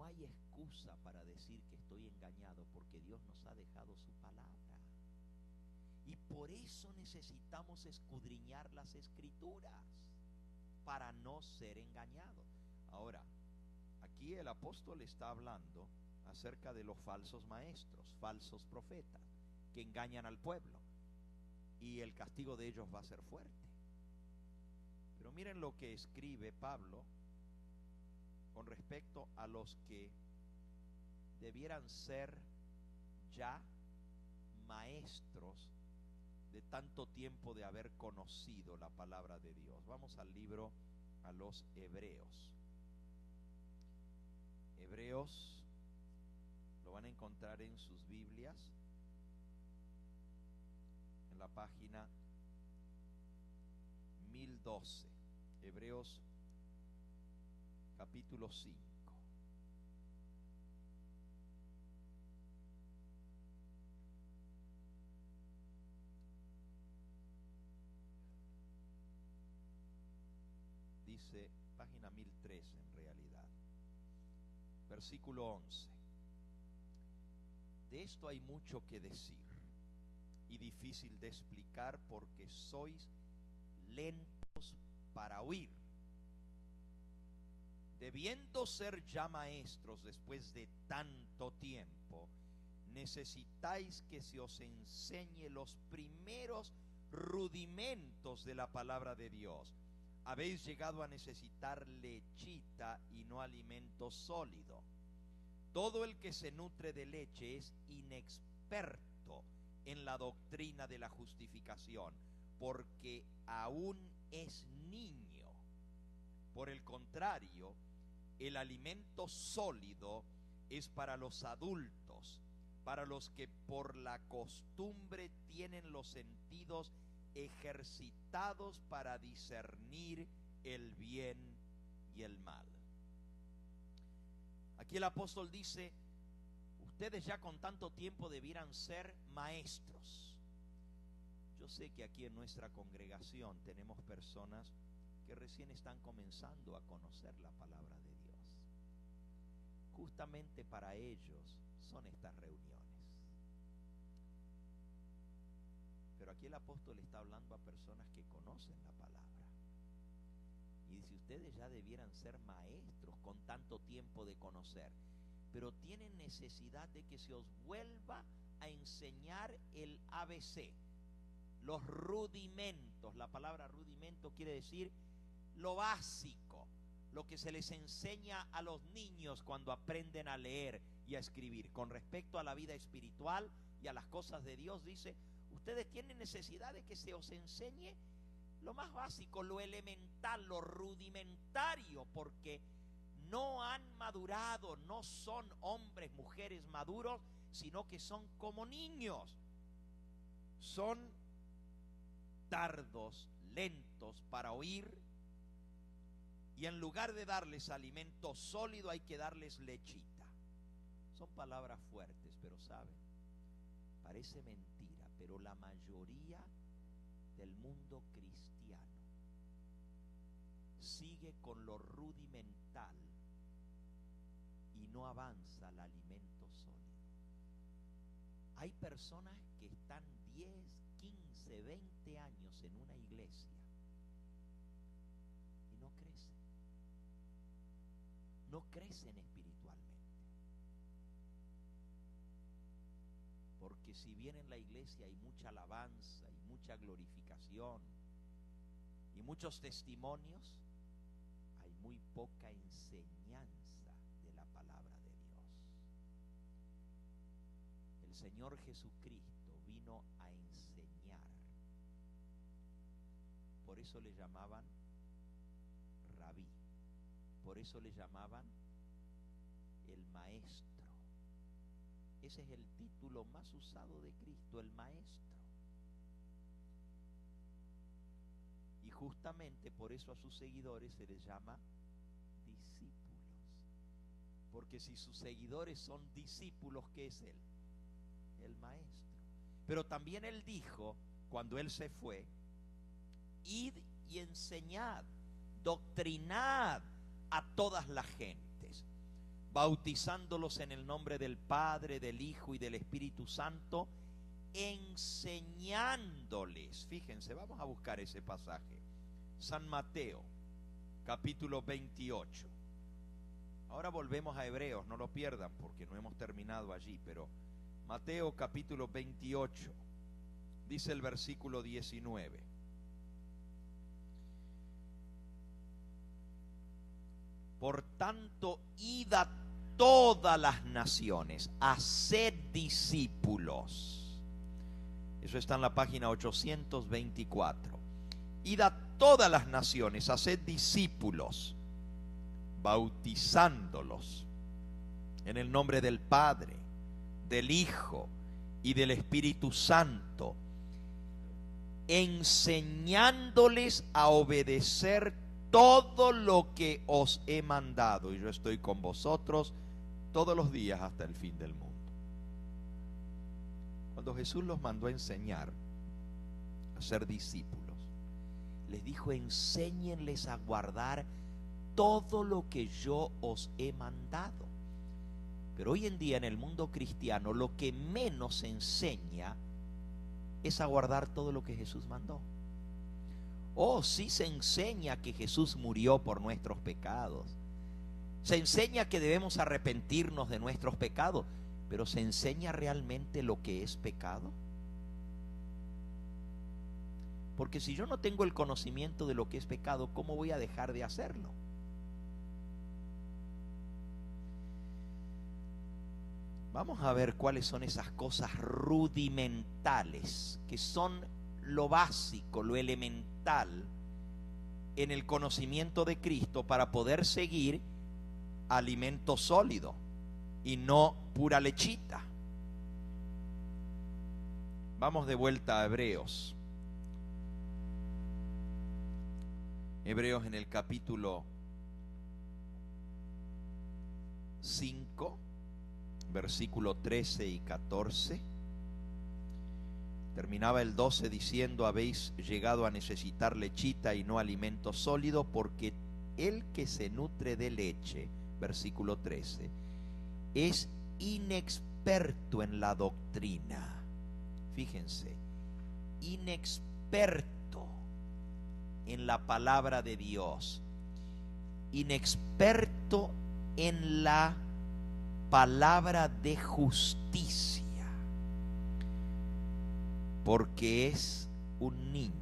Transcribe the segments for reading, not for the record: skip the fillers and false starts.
no hay excusa para decir que estoy engañado, porque Dios nos ha dejado su palabra. Y por eso necesitamos escudriñar las Escrituras, para no ser engañados. Ahora, aquí el apóstol está hablando acerca de los falsos maestros, falsos profetas, que engañan al pueblo, y el castigo de ellos va a ser fuerte. Pero miren lo que escribe Pablo con respecto a los que debieran ser ya maestros de tanto tiempo de haber conocido la palabra de Dios. Vamos al libro a los Hebreos. Hebreos lo van a encontrar en sus Biblias, en la página 1012. Hebreos capítulo 5. Dice, página 1003 en realidad, versículo 11. De esto hay mucho que decir y difícil de explicar, porque sois lentos para oír, debiendo ser ya maestros después de tanto tiempo. Necesitáis que se os enseñe los primeros rudimentos de la palabra de Dios. Habéis llegado a necesitar lechita y no alimento sólido. Todo el que se nutre de leche es inexperto en la doctrina de la justificación, porque aún es niño. Por el contrario, el alimento sólido es para los adultos, para los que por la costumbre tienen los sentidos ejercitados para discernir el bien y el mal. Aquí el apóstol dice, ustedes ya con tanto tiempo debieran ser maestros. Yo sé que aquí en nuestra congregación tenemos personas que recién están comenzando a conocer la palabra de Dios. Justamente para ellos son estas reuniones. Pero aquí el apóstol está hablando a personas que conocen la palabra. Y dice, ustedes ya debieran ser maestros con tanto tiempo de conocer, pero tienen necesidad de que se os vuelva a enseñar el ABC, los rudimentos. La palabra rudimento quiere decir lo básico, lo que se les enseña a los niños cuando aprenden a leer y a escribir. Con respecto a la vida espiritual y a las cosas de Dios, dice, ustedes tienen necesidad de que se os enseñe lo más básico, lo elemental, lo rudimentario, porque no han madurado, no son hombres, mujeres maduros, sino que son como niños. Son tardos, lentos para oír, y en lugar de darles alimento sólido hay que darles lechita. Son palabras fuertes, pero saben, parece mentira, pero la mayoría del mundo cristiano sigue con lo rudimental y no avanza al alimento sólido. Hay personas que están 10, 15, 20 años en una iglesia y no crecen. No crecen espiritualmente. Porque si bien en la iglesia hay mucha alabanza y mucha glorificación y muchos testimonios, hay muy poca enseñanza de la palabra de Dios. El Señor Jesucristo vino a enseñar. Por eso le llamaban rabí. Por eso le llamaban el maestro. Ese es el título más usado de Cristo, el maestro. Y justamente por eso a sus seguidores se les llama discípulos. Porque si sus seguidores son discípulos, ¿qué es Él? El maestro. Pero también Él dijo, cuando Él se fue, id y enseñad, doctrinad a todas las gentes, bautizándolos en el nombre del Padre, del Hijo y del Espíritu Santo, enseñándoles. Fíjense, vamos a buscar ese pasaje. San Mateo, capítulo 28. Ahora volvemos a Hebreos, no lo pierdan porque no hemos terminado allí, pero Mateo capítulo 28, dice el versículo 19. Por tanto, id a todas las naciones, haced discípulos. Eso está en la página 824. Id a todas las naciones, haced discípulos, bautizándolos en el nombre del Padre, del Hijo y del Espíritu Santo, enseñándoles a obedecer todo lo que os he mandado, y yo estoy con vosotros todos los días hasta el fin del mundo. Cuando Jesús los mandó a enseñar, a ser discípulos, les dijo: enséñenles a guardar todo lo que yo os he mandado. Pero hoy en día en el mundo cristiano lo que menos se enseña es a guardar todo lo que Jesús mandó. Oh, sí se enseña que Jesús murió por nuestros pecados. Se enseña que debemos arrepentirnos de nuestros pecados, pero ¿se enseña realmente lo que es pecado? Porque si yo no tengo el conocimiento de lo que es pecado, ¿cómo voy a dejar de hacerlo? Vamos a ver cuáles son esas cosas rudimentales, que son lo básico, lo elemental en el conocimiento de Cristo para poder seguir alimento sólido y no pura lechita. Vamos de vuelta a Hebreos. Hebreos en el capítulo 5, versículo 13 y 14. Terminaba el 12 diciendo: habéis llegado a necesitar lechita y no alimento sólido, porque el que se nutre de leche, versículo 13, es inexperto en la doctrina. Fíjense, inexperto en la palabra de Dios, inexperto en la palabra de justicia, porque es un niño.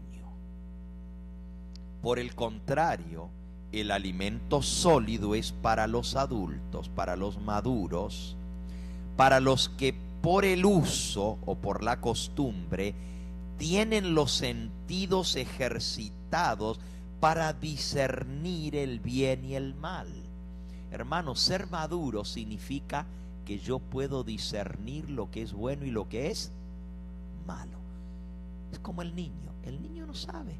Por el contrario, el alimento sólido es para los adultos, para los maduros, para los que por el uso o por la costumbre tienen los sentidos ejercitados para discernir el bien y el mal. Hermanos, ser maduro significa que yo puedo discernir lo que es bueno y lo que es malo. Es como el niño no sabe,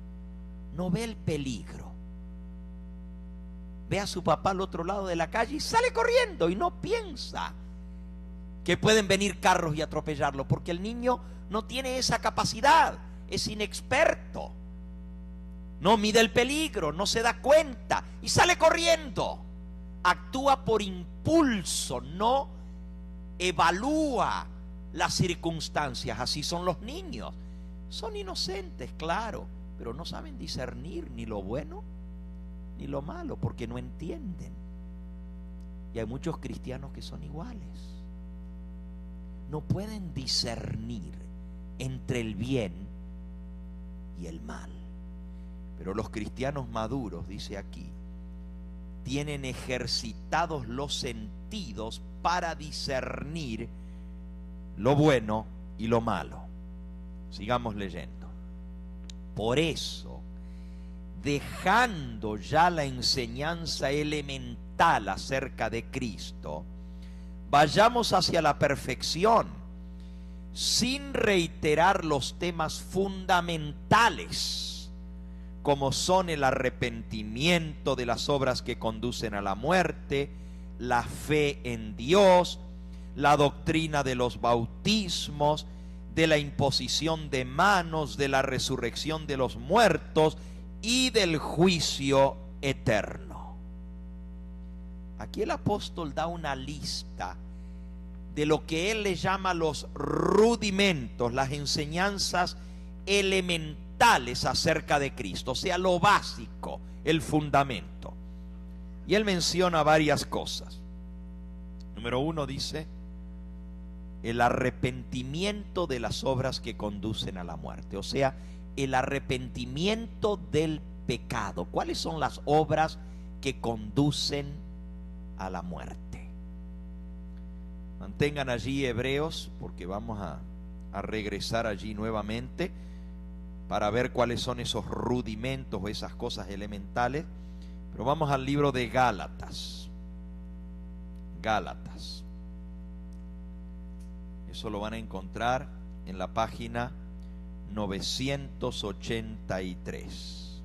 no ve el peligro. Ve a su papá al otro lado de la calle y sale corriendo y no piensa que pueden venir carros y atropellarlo, porque el niño no tiene esa capacidad, es inexperto, no mide el peligro, no se da cuenta y sale corriendo. Actúa por impulso, no evalúa las circunstancias. Así son los niños. Son inocentes, claro, pero no saben discernir ni lo bueno ni lo malo, porque no entienden. Y hay muchos cristianos que son iguales. No pueden discernir entre el bien y el mal. Pero los cristianos maduros, dice aquí, tienen ejercitados los sentidos para discernir lo bueno y lo malo. Sigamos leyendo. Por eso, dejando ya la enseñanza elemental acerca de Cristo, vayamos hacia la perfección, sin reiterar los temas fundamentales, como son el arrepentimiento de las obras que conducen a la muerte, la fe en Dios, la doctrina de los bautismos, de la imposición de manos, de la resurrección de los muertos y del juicio eterno. Aquí el apóstol da una lista de lo que él le llama los rudimentos, las enseñanzas elementales acerca de Cristo, o sea, lo básico, el fundamento. Y él menciona varias cosas. Número 1 dice, el arrepentimiento de las obras que conducen a la muerte, o sea, el arrepentimiento del pecado. ¿Cuáles son las obras que conducen a la muerte? Mantengan allí Hebreos, porque vamos a regresar allí nuevamente para ver cuáles son esos rudimentos o esas cosas elementales. Pero vamos al libro de Gálatas. Gálatas. Eso lo van a encontrar en la página 983.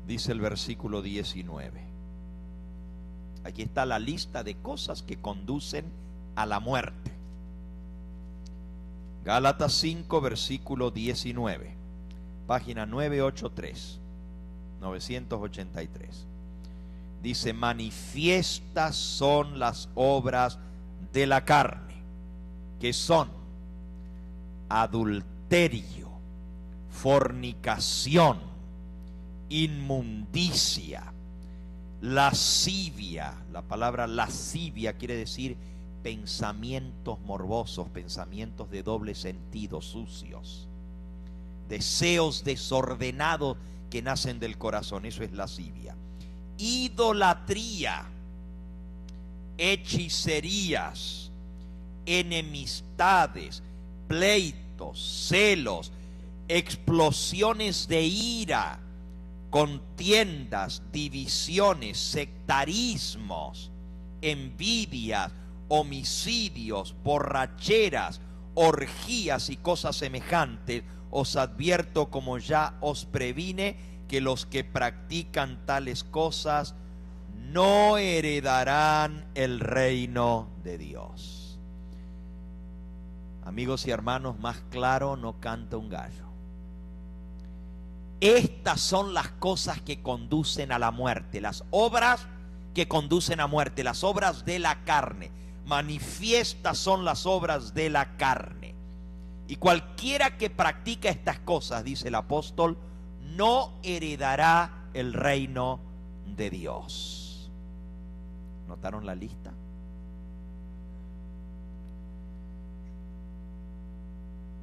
Dice el versículo 19. Aquí está la lista de cosas que conducen a la muerte. Gálatas 5, versículo 19. Página 983. Dice, manifiestas son las obras de la carne, que son adulterio, fornicación, inmundicia, lascivia. La palabra lascivia quiere decir pensamientos morbosos, pensamientos de doble sentido, sucios, deseos desordenados que nacen del corazón. Eso es lascivia. Idolatría, hechicerías, enemistades, pleitos, celos, explosiones de ira, contiendas, divisiones, sectarismos, envidias, homicidios, borracheras, orgías y cosas semejantes. Os advierto, como ya os previne, que los que practican tales cosas no heredarán el reino de Dios. Amigos y hermanos, más claro no canta un gallo. Estas son las cosas que conducen a la muerte, las obras que conducen a muerte, las obras de la carne. Manifiestas son las obras de la carne. Y cualquiera que practica estas cosas, dice el apóstol, no heredará el reino de Dios. ¿Notaron la lista?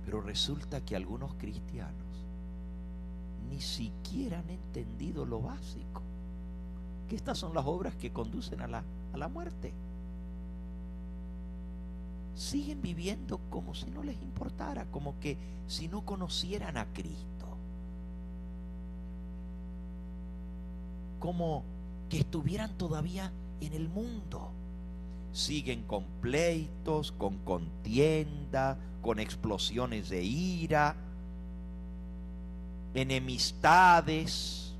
Pero resulta que algunos cristianos ni siquiera han entendido lo básico, que estas son las obras que conducen a la muerte. Siguen viviendo como si no les importara, como que si no conocieran a Cristo, como que estuvieran todavía en el mundo. Siguen con pleitos, con contienda, con explosiones de ira, enemistades,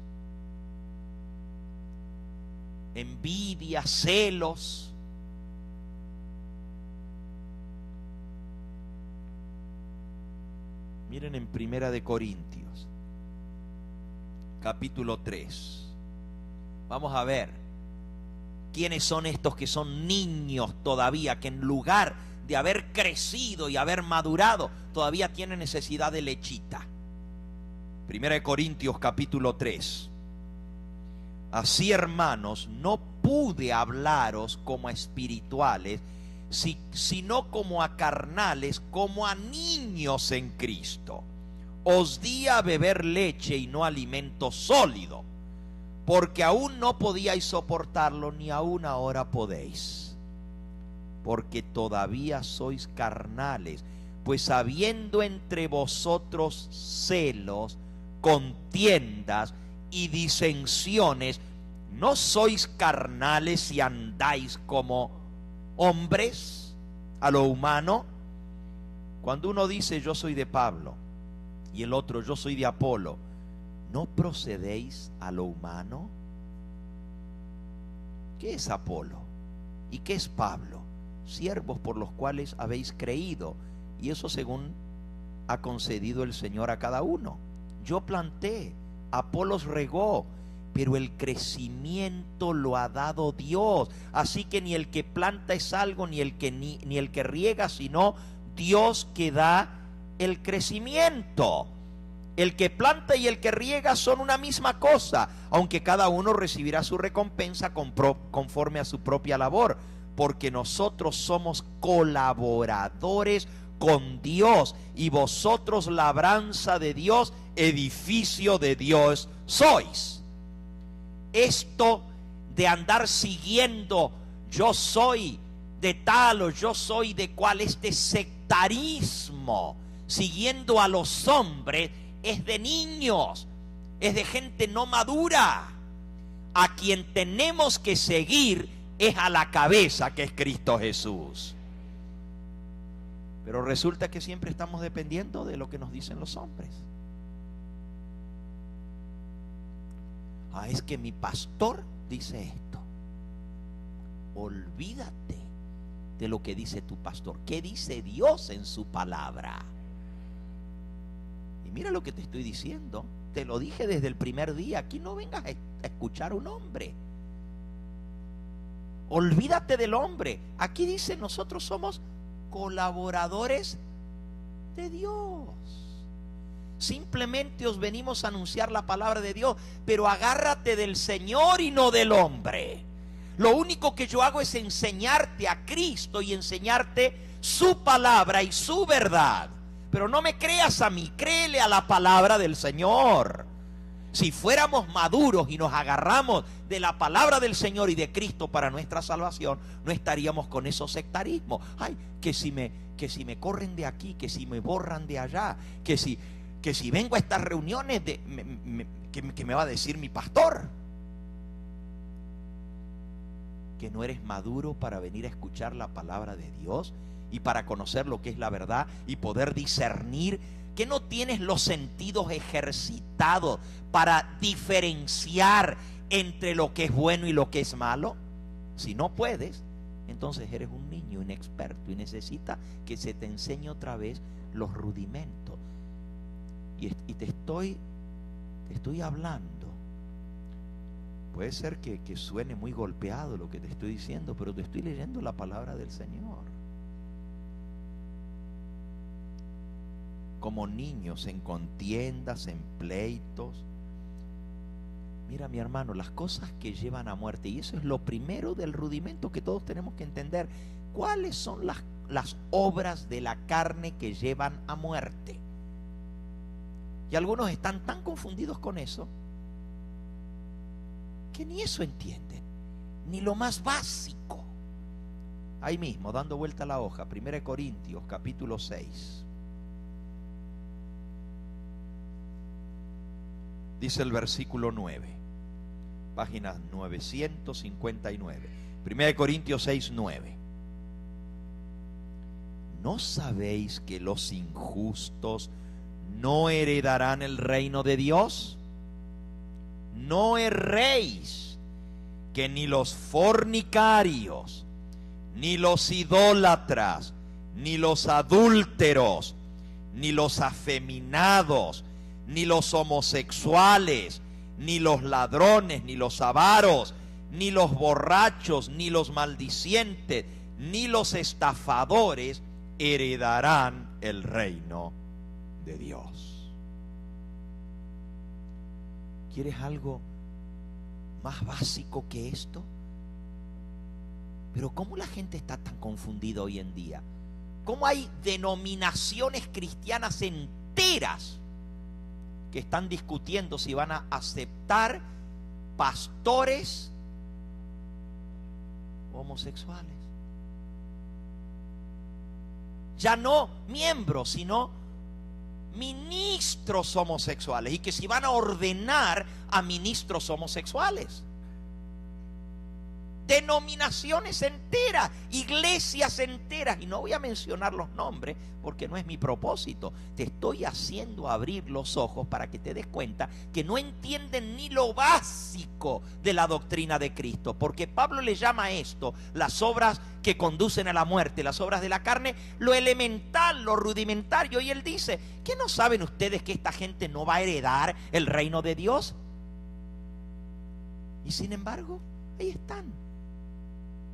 envidia, celos. Miren en Primera de Corintios, capítulo 3. Vamos a ver quiénes son estos que son niños todavía, que en lugar de haber crecido y haber madurado, todavía tienen necesidad de lechita. Primera de Corintios, capítulo 3. Así, hermanos, no pude hablaros como a espirituales, sino como a carnales, como a niños en Cristo. Os di a beber leche y no alimento sólido, porque aún no podíais soportarlo, ni aún ahora podéis, porque todavía sois carnales. Pues habiendo entre vosotros celos, contiendas y disensiones, ¿no sois carnales y andáis como hombres a lo humano? Cuando uno dice yo soy de Pablo y el otro yo soy de Apolo, ¿no procedéis a lo humano? ¿Qué es Apolo? ¿Y qué es Pablo? Siervos por los cuales habéis creído, y eso según ha concedido el Señor a cada uno. Yo planté, Apolos regó, pero el crecimiento lo ha dado Dios. Así que ni el que planta es algo, ni el que riega, sino Dios que da el crecimiento. El que planta y el que riega son una misma cosa, aunque cada uno recibirá su recompensa conforme a su propia labor, porque nosotros somos colaboradores con Dios, y vosotros labranza de Dios, edificio de Dios sois. Esto de andar siguiendo, yo soy de tal o yo soy de cual, este sectarismo, siguiendo a los hombres, es de niños, es de gente no madura. A quien tenemos que seguir es a la cabeza, que es Cristo Jesús. Pero resulta que siempre estamos dependiendo de lo que nos dicen los hombres. Es que mi pastor dice esto. Olvídate de lo que dice tu pastor. ¿Qué dice Dios en su palabra? Y mira lo que te estoy diciendo. Te lo dije desde el primer día. Aquí no vengas a escuchar a un hombre. Olvídate del hombre. Aquí dice, nosotros somos colaboradores de Dios. Simplemente os venimos a anunciar la palabra de Dios, pero agárrate del Señor y no del hombre. Lo único que yo hago es enseñarte a Cristo y enseñarte su palabra y su verdad. Pero no me creas a mí, créele a la palabra del Señor. Si fuéramos maduros y nos agarramos de la palabra del Señor y de Cristo para nuestra salvación, no estaríamos con esos sectarismos. Ay, que si me corren de aquí, que si me borran de allá, que si vengo a estas reuniones, que me va a decir mi pastor. Que no eres maduro para venir a escuchar la palabra de Dios y para conocer lo que es la verdad y poder discernir, que no tienes los sentidos ejercitados para diferenciar entre lo que es bueno y lo que es malo. Si no puedes, entonces eres un niño inexperto y necesitas que se te enseñe otra vez los rudimentos. Y te estoy hablando. Puede ser que suene muy golpeado lo que te estoy diciendo, pero te estoy leyendo la palabra del Señor. Como niños en contiendas, en pleitos. Mira, mi hermano, las cosas que llevan a muerte, y eso es lo primero del rudimento que todos tenemos que entender. ¿Cuáles son las obras de la carne que llevan a muerte? Y algunos están tan confundidos con eso que ni eso entienden, ni lo más básico. Ahí mismo, dando vuelta a la hoja, 1 Corintios capítulo 6. Dice el versículo 9, página 959. 1 Corintios 6, 9. ¿No sabéis que los injustos no heredarán el reino de Dios? No erréis, que ni los fornicarios, ni los idólatras, ni los adúlteros, ni los afeminados, ni los homosexuales, ni los ladrones, ni los avaros, ni los borrachos, ni los maldicientes, ni los estafadores heredarán el reino de Dios. ¿Quieres algo más básico que esto? Pero ¿cómo la gente está tan confundida hoy en día? ¿Cómo hay denominaciones cristianas enteras que están discutiendo si van a aceptar pastores homosexuales? Ya no miembros, sino ministros homosexuales, y que si van a ordenar a ministros homosexuales. denominaciones enteras, iglesias enteras, y no voy a mencionar los nombres porque no es mi propósito. Te estoy haciendo abrir los ojos para que te des cuenta que no entienden ni lo básico de la doctrina de Cristo, porque Pablo le llama a esto las obras que conducen a la muerte, las obras de la carne, lo elemental, lo rudimentario. Y él dice: ¿qué no saben ustedes que esta gente no va a heredar el reino de Dios? Y sin embargo, ahí están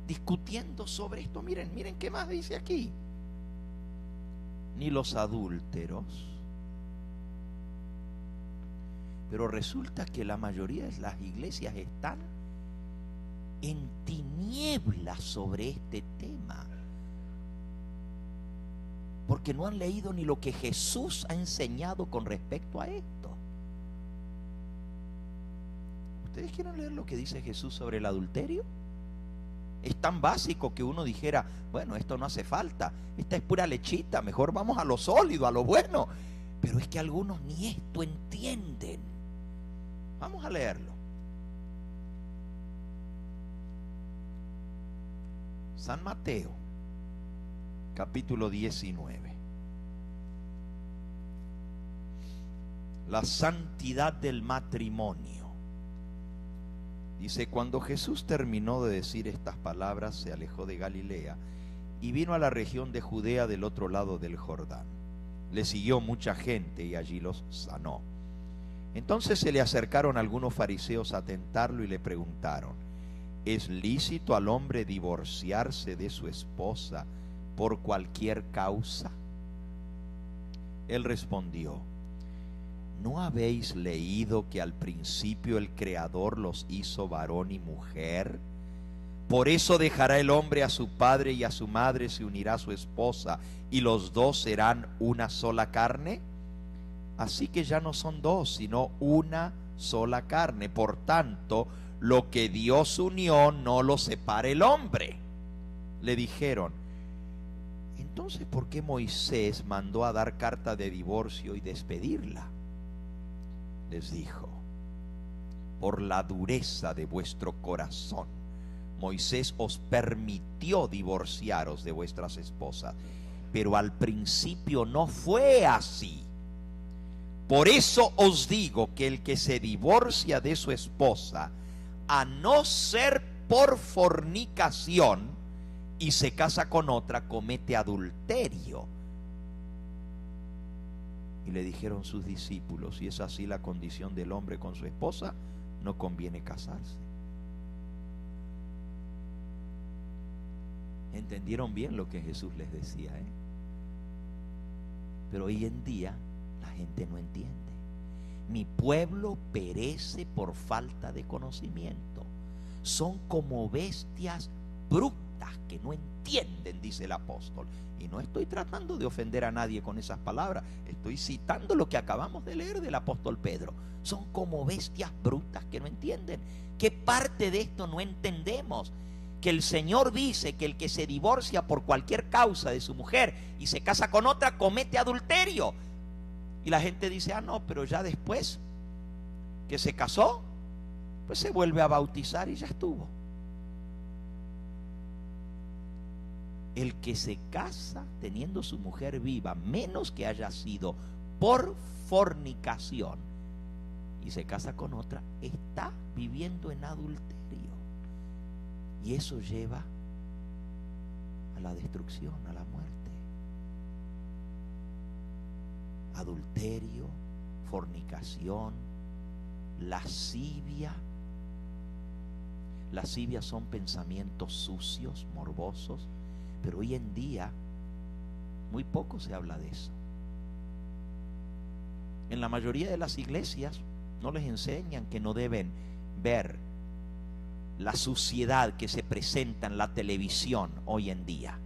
discutiendo sobre esto. Miren qué más dice aquí. Ni los adúlteros. Pero resulta que la mayoría de las iglesias están en tinieblas sobre este tema, porque no han leído ni lo que Jesús ha enseñado con respecto a esto. ¿Ustedes quieren leer lo que dice Jesús sobre el adulterio? Es tan básico que uno dijera: bueno, esto no hace falta, esta es pura lechita, mejor vamos a lo sólido, a lo bueno. Pero es que algunos ni esto entienden. Vamos a leerlo. San Mateo, capítulo 19. La santidad del matrimonio. Dice: cuando Jesús terminó de decir estas palabras, se alejó de Galilea y vino a la región de Judea del otro lado del Jordán. Le siguió mucha gente y allí los sanó. Entonces se le acercaron algunos fariseos a tentarlo y le preguntaron: ¿es lícito al hombre divorciarse de su esposa por cualquier causa? Él respondió: ¿no habéis leído que al principio el Creador los hizo varón y mujer? Por eso dejará el hombre a su padre y a su madre, se unirá a su esposa, y los dos serán una sola carne. Así que ya no son dos, sino una sola carne. Por tanto, lo que Dios unió no lo separe el hombre. Le dijeron: entonces, ¿por qué Moisés mandó a dar carta de divorcio y despedirla? Les dijo: por la dureza de vuestro corazón, Moisés os permitió divorciaros de vuestras esposas, pero al principio no fue así. Por eso os digo que el que se divorcia de su esposa, a no ser por fornicación, y se casa con otra, comete adulterio. Y le dijeron sus discípulos: si es así la condición del hombre con su esposa, no conviene casarse. ¿Entendieron bien lo que Jesús les decía? Pero hoy en día la gente no entiende. Mi pueblo perece por falta de conocimiento. Son como bestias brutas que no entienden, dice el apóstol. Y no estoy tratando de ofender a nadie con esas palabras, estoy citando lo que acabamos de leer del apóstol Pedro. Son como bestias brutas que no entienden. ¿Qué parte de esto no entendemos? Que el Señor dice que el que se divorcia por cualquier causa de su mujer y se casa con otra, comete adulterio. Y la gente dice: ah, no, pero ya después que se casó, pues se vuelve a bautizar y ya estuvo. El que se casa teniendo su mujer viva, menos que haya sido por fornicación, y se casa con otra, está viviendo en adulterio. Y eso lleva a la destrucción, a la muerte. Adulterio, fornicación, lascivia. Lascivia son pensamientos sucios, morbosos. Pero hoy en día muy poco se habla de eso. En la mayoría de las iglesias no les enseñan que no deben ver la suciedad que se presenta en la televisión hoy en día,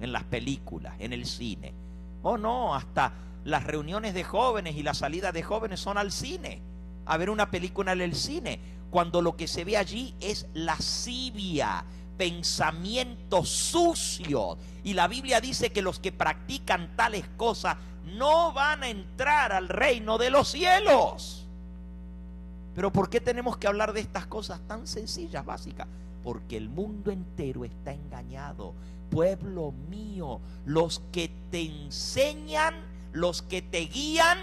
en las películas, en el cine. Oh no, hasta las reuniones de jóvenes y la salida de jóvenes son al cine, a ver una película en el cine, cuando lo que se ve allí es lascivia, pensamientos sucios. Y la Biblia dice que los que practican tales cosas no van a entrar al reino de los cielos. Pero ¿por qué tenemos que hablar de estas cosas tan sencillas, básicas? porque el mundo entero está engañado. Pueblo mío, los que te enseñan, los que te guían,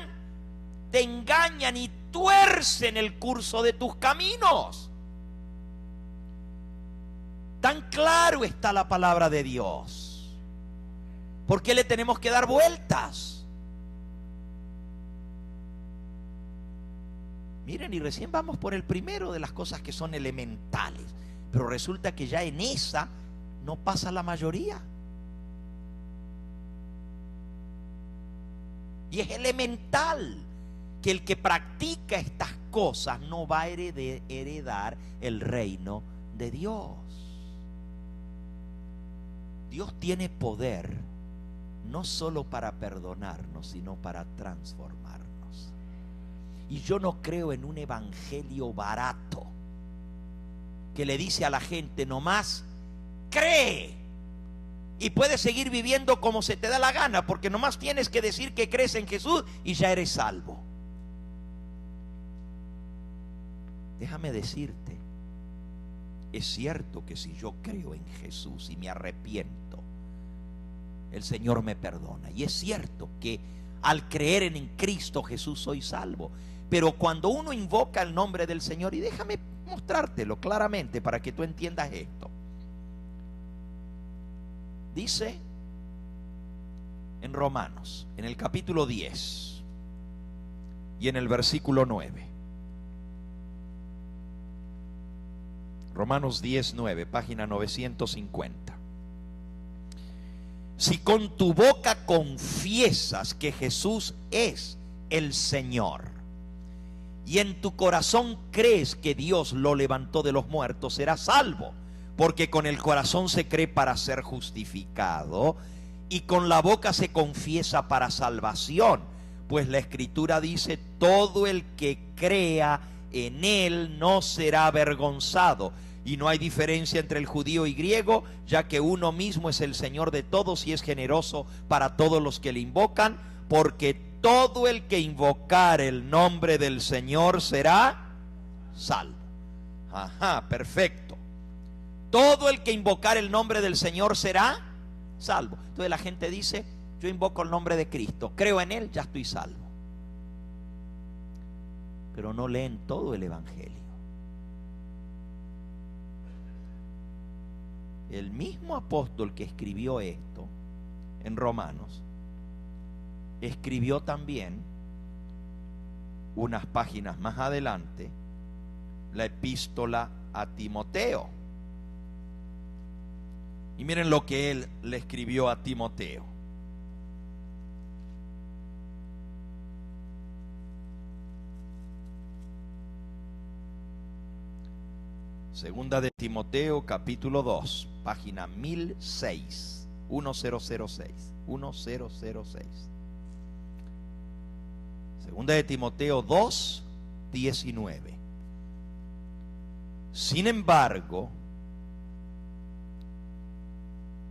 te engañan y tuercen el curso de tus caminos. Tan claro está la palabra de Dios. ¿Por qué le tenemos que dar vueltas? Miren, y recién vamos por el primero de las cosas que son elementales, pero resulta que ya en esa no pasa la mayoría. Y es elemental que el que practica estas cosas no va a heredar el reino de Dios. Dios tiene poder no solo para perdonarnos, sino para transformarnos. Y yo no creo en un evangelio barato que le dice a la gente nomás cree y puedes seguir viviendo como se te da la gana, porque nomás tienes que decir que crees en Jesús y ya eres salvo. Déjame decirte, es cierto que si yo creo en Jesús y me arrepiento, el Señor me perdona. Y es cierto que al creer en Cristo Jesús soy salvo. Pero cuando uno invoca el nombre del Señor, y déjame mostrártelo claramente para que tú entiendas esto. Dice en Romanos, en el capítulo 10 y en el versículo 9. Romanos 10, 9, página 950. Si con tu boca confiesas que Jesús es el Señor y en tu corazón crees que Dios lo levantó de los muertos, serás salvo. Porque con el corazón se cree para ser justificado y con la boca se confiesa para salvación. Pues la Escritura dice: todo el que crea en Él no será avergonzado. Y no hay diferencia entre el judío y griego, ya que uno mismo es el Señor de todos y es generoso para todos los que le invocan. Porque todo el que invocar el nombre del Señor será salvo. Ajá, perfecto. Todo el que invocar el nombre del Señor será salvo. Entonces la gente dice: yo invoco el nombre de Cristo, creo en Él, ya estoy salvo. Pero no leen todo el Evangelio. El mismo apóstol que escribió esto en Romanos, escribió también unas páginas más adelante la epístola a Timoteo. Y miren lo que él le escribió a Timoteo. Segunda de Timoteo, capítulo 2, página 1006, 1006. Segunda de Timoteo 2, 19. Sin embargo,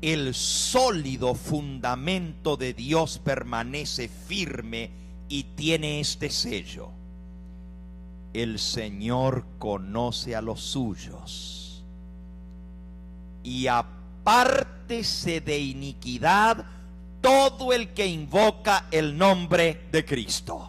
el sólido fundamento de Dios permanece firme y tiene este sello: el Señor conoce a los suyos, y apártese de iniquidad todo el que invoca el nombre de Cristo.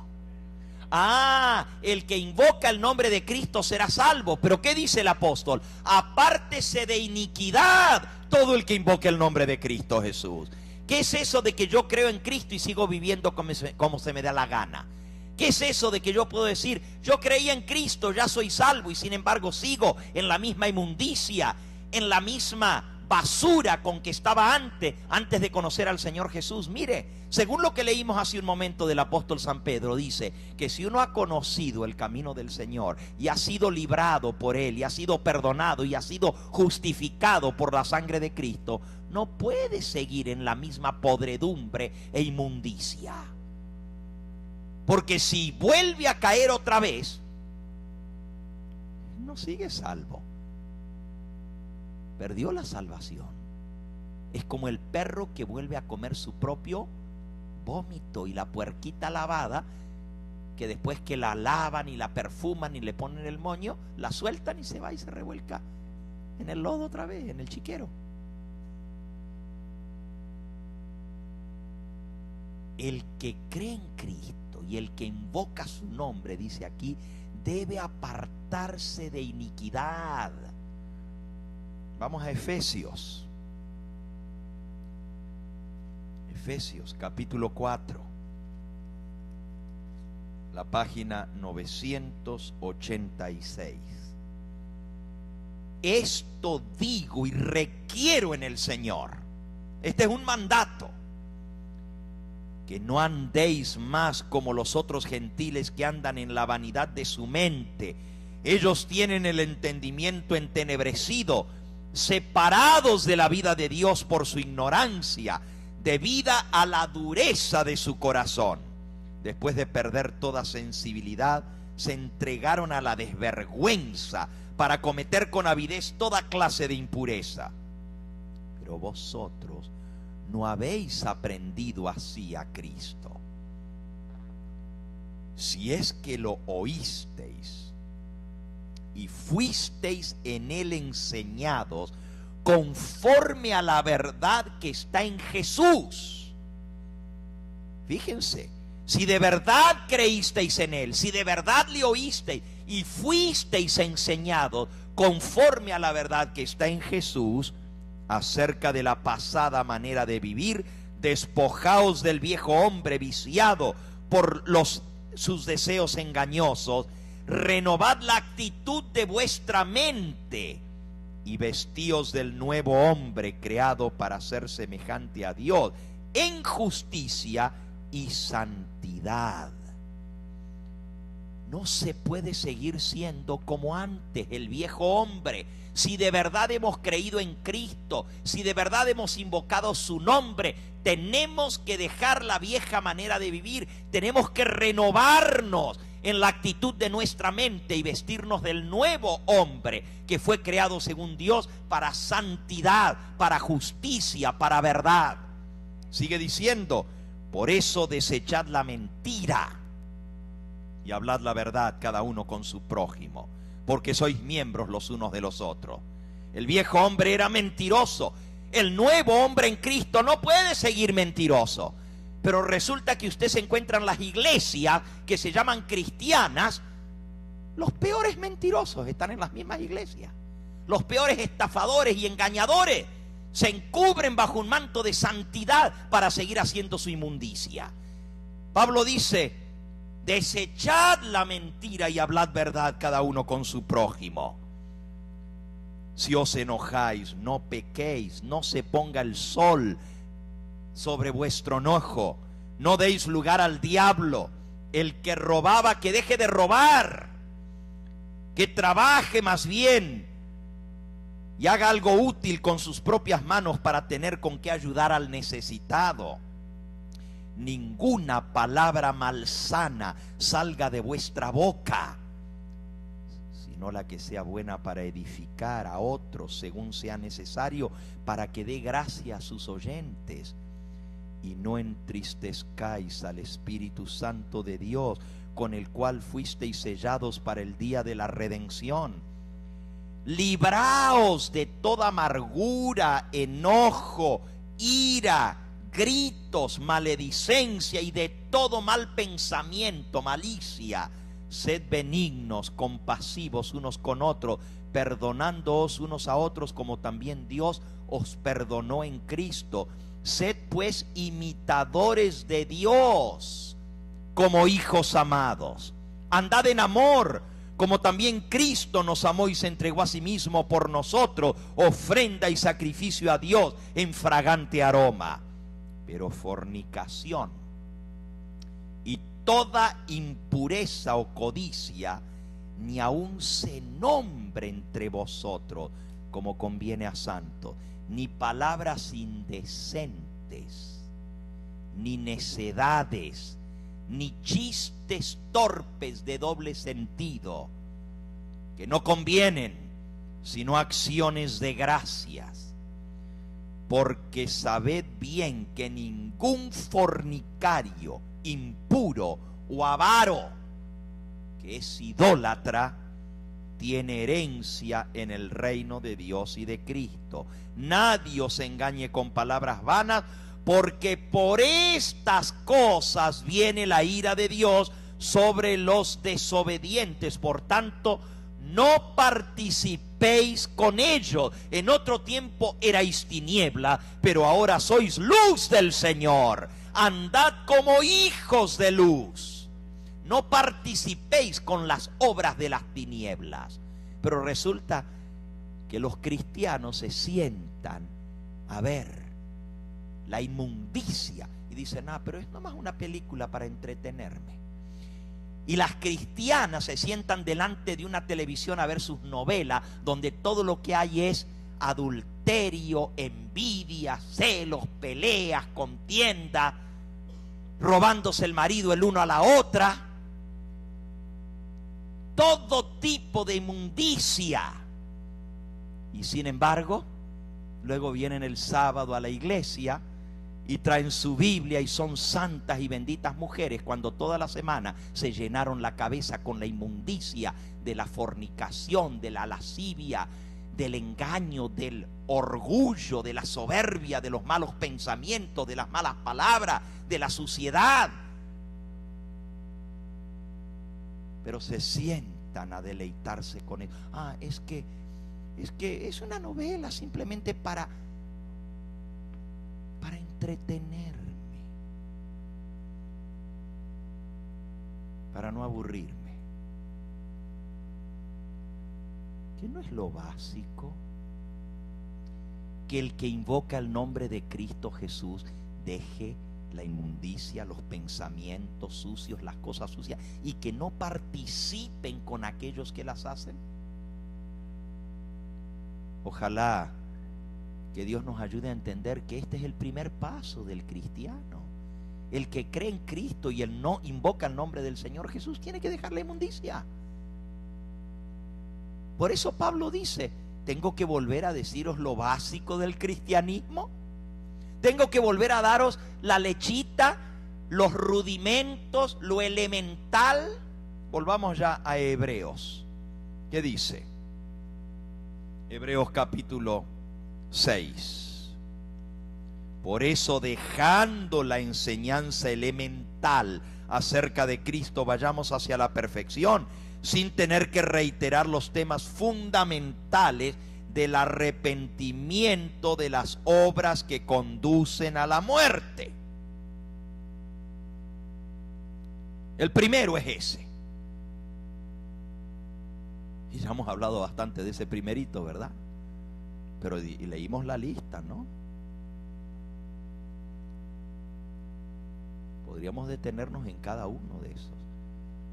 El que invoca el nombre de Cristo será salvo. Pero ¿qué dice el apóstol? Apártese de iniquidad todo el que invoque el nombre de Cristo Jesús. ¿Qué es eso de que yo creo en Cristo y sigo viviendo como se me da la gana? ¿Qué es eso de que yo puedo decir: yo creía en Cristo, ya soy salvo, y sin embargo sigo en la misma inmundicia, en la misma basura con que estaba antes de conocer al Señor Jesús? Mire, según lo que leímos hace un momento del apóstol San Pedro, dice que si uno ha conocido el camino del Señor y ha sido librado por Él y ha sido perdonado y ha sido justificado por la sangre de Cristo, no puede seguir en la misma podredumbre e inmundicia. Porque si vuelve a caer otra vez, no sigue salvo. Perdió la salvación. Es como el perro que vuelve a comer su propio vómito, y la puerquita lavada, que después que la lavan y la perfuman y le ponen el moño, la sueltan y se va y se revuelca en el lodo otra vez, en el chiquero. El que cree en Cristo y el que invoca su nombre, dice aquí, debe apartarse de iniquidad. Vamos a Efesios. Efesios capítulo 4, la página 986. Esto digo y requiero en el Señor. Este es un mandato. Que no andéis más como los otros gentiles que andan en la vanidad de su mente. Ellos tienen el entendimiento entenebrecido, separados de la vida de Dios por su ignorancia, debida a la dureza de su corazón. Después de perder toda sensibilidad, se entregaron a la desvergüenza para cometer con avidez toda clase de impureza. Pero vosotros no habéis aprendido así a Cristo. Si es que lo oísteis y fuisteis en él enseñados conforme a la verdad que está en Jesús. Fíjense, si de verdad creísteis en él, si de verdad le oísteis y fuisteis enseñados conforme a la verdad que está en Jesús, acerca de la pasada manera de vivir, despojaos del viejo hombre viciado por sus deseos engañosos, renovad la actitud de vuestra mente y vestíos del nuevo hombre creado para ser semejante a Dios en justicia y santidad. No se puede seguir siendo como antes el viejo hombre. Si de verdad hemos creído en Cristo, si de verdad hemos invocado su nombre, tenemos que dejar la vieja manera de vivir. Tenemos que renovarnos en la actitud de nuestra mente y vestirnos del nuevo hombre que fue creado según Dios para santidad, para justicia, para verdad. Sigue diciendo, por eso desechad la mentira y hablad la verdad cada uno con su prójimo, porque sois miembros los unos de los otros. El viejo hombre era mentiroso. El nuevo hombre en Cristo no puede seguir mentiroso. Pero resulta que usted se encuentra en las iglesias que se llaman cristianas. Los peores mentirosos están en las mismas iglesias. Los peores estafadores y engañadores se encubren bajo un manto de santidad para seguir haciendo su inmundicia. Pablo dice, desechad la mentira y hablad verdad cada uno con su prójimo. Si os enojáis, no pequéis, no se ponga el sol sobre vuestro enojo, no deis lugar al diablo. El que robaba, que deje de robar, que trabaje más bien y haga algo útil con sus propias manos para tener con qué ayudar al necesitado. Ninguna palabra malsana salga de vuestra boca, sino la que sea buena para edificar a otros según sea necesario, para que dé gracia a sus oyentes. Y no entristezcáis al Espíritu Santo de Dios, con el cual fuisteis sellados para el día de la redención. Libraos de toda amargura, enojo, ira, gritos, maledicencia y de todo mal pensamiento, malicia. Sed benignos, compasivos unos con otros, perdonándoos unos a otros como también Dios os perdonó en Cristo. Sed pues imitadores de Dios como hijos amados. Andad en amor, como también Cristo nos amó y se entregó a sí mismo por nosotros, ofrenda y sacrificio a Dios en fragante aroma. Pero fornicación y toda impureza o codicia ni aun se nombre entre vosotros, como conviene a santos, ni palabras indecentes, ni necedades, ni chistes torpes de doble sentido, que no convienen, sino acciones de gracias. Porque sabed bien que ningún fornicario, impuro o avaro, que es idólatra, tiene herencia en el reino de Dios y de Cristo. Nadie os engañe con palabras vanas, porque por estas cosas viene la ira de Dios sobre los desobedientes. Por tanto, no participéis con ellos. En otro tiempo erais tiniebla, pero ahora sois luz del Señor. Andad como hijos de luz. No participéis con las obras de las tinieblas. Pero resulta que los cristianos se sientan a ver la inmundicia y dicen: pero es nomás una película para entretenerme. Y las cristianas se sientan delante de una televisión a ver sus novelas, donde todo lo que hay es adulterio, envidia, celos, peleas, contienda, robándose el marido el uno a la otra, todo tipo de inmundicia. Y sin embargo, luego vienen el sábado a la iglesia y traen su Biblia y son santas y benditas mujeres, cuando toda la semana se llenaron la cabeza con la inmundicia de la fornicación, de la lascivia, del engaño, del orgullo, de la soberbia, de los malos pensamientos, de las malas palabras, de la suciedad. Pero se sientan a deleitarse con eso. Es que es una novela simplemente para entretenerme, para no aburrirme. ¿Qué no es lo básico? Que el que invoca el nombre de Cristo Jesús deje la inmundicia, los pensamientos sucios, las cosas sucias, y que no participen con aquellos que las hacen. Ojalá que Dios nos ayude a entender que este es el primer paso del cristiano. El que cree en Cristo y el no invoca el nombre del Señor Jesús tiene que dejar la inmundicia. Por eso Pablo dice: tengo que volver a deciros lo básico del cristianismo. Tengo que volver a daros la lechita, los rudimentos, lo elemental. Volvamos ya a Hebreos. ¿Qué dice? Hebreos capítulo 6. Por eso, dejando la enseñanza elemental acerca de Cristo, vayamos hacia la perfección, sin tener que reiterar los temas fundamentales del arrepentimiento de las obras que conducen a la muerte. El primero es ese. Y ya hemos hablado bastante de ese primerito, ¿verdad? Pero y leímos la lista, ¿no? Podríamos detenernos en cada uno de esos,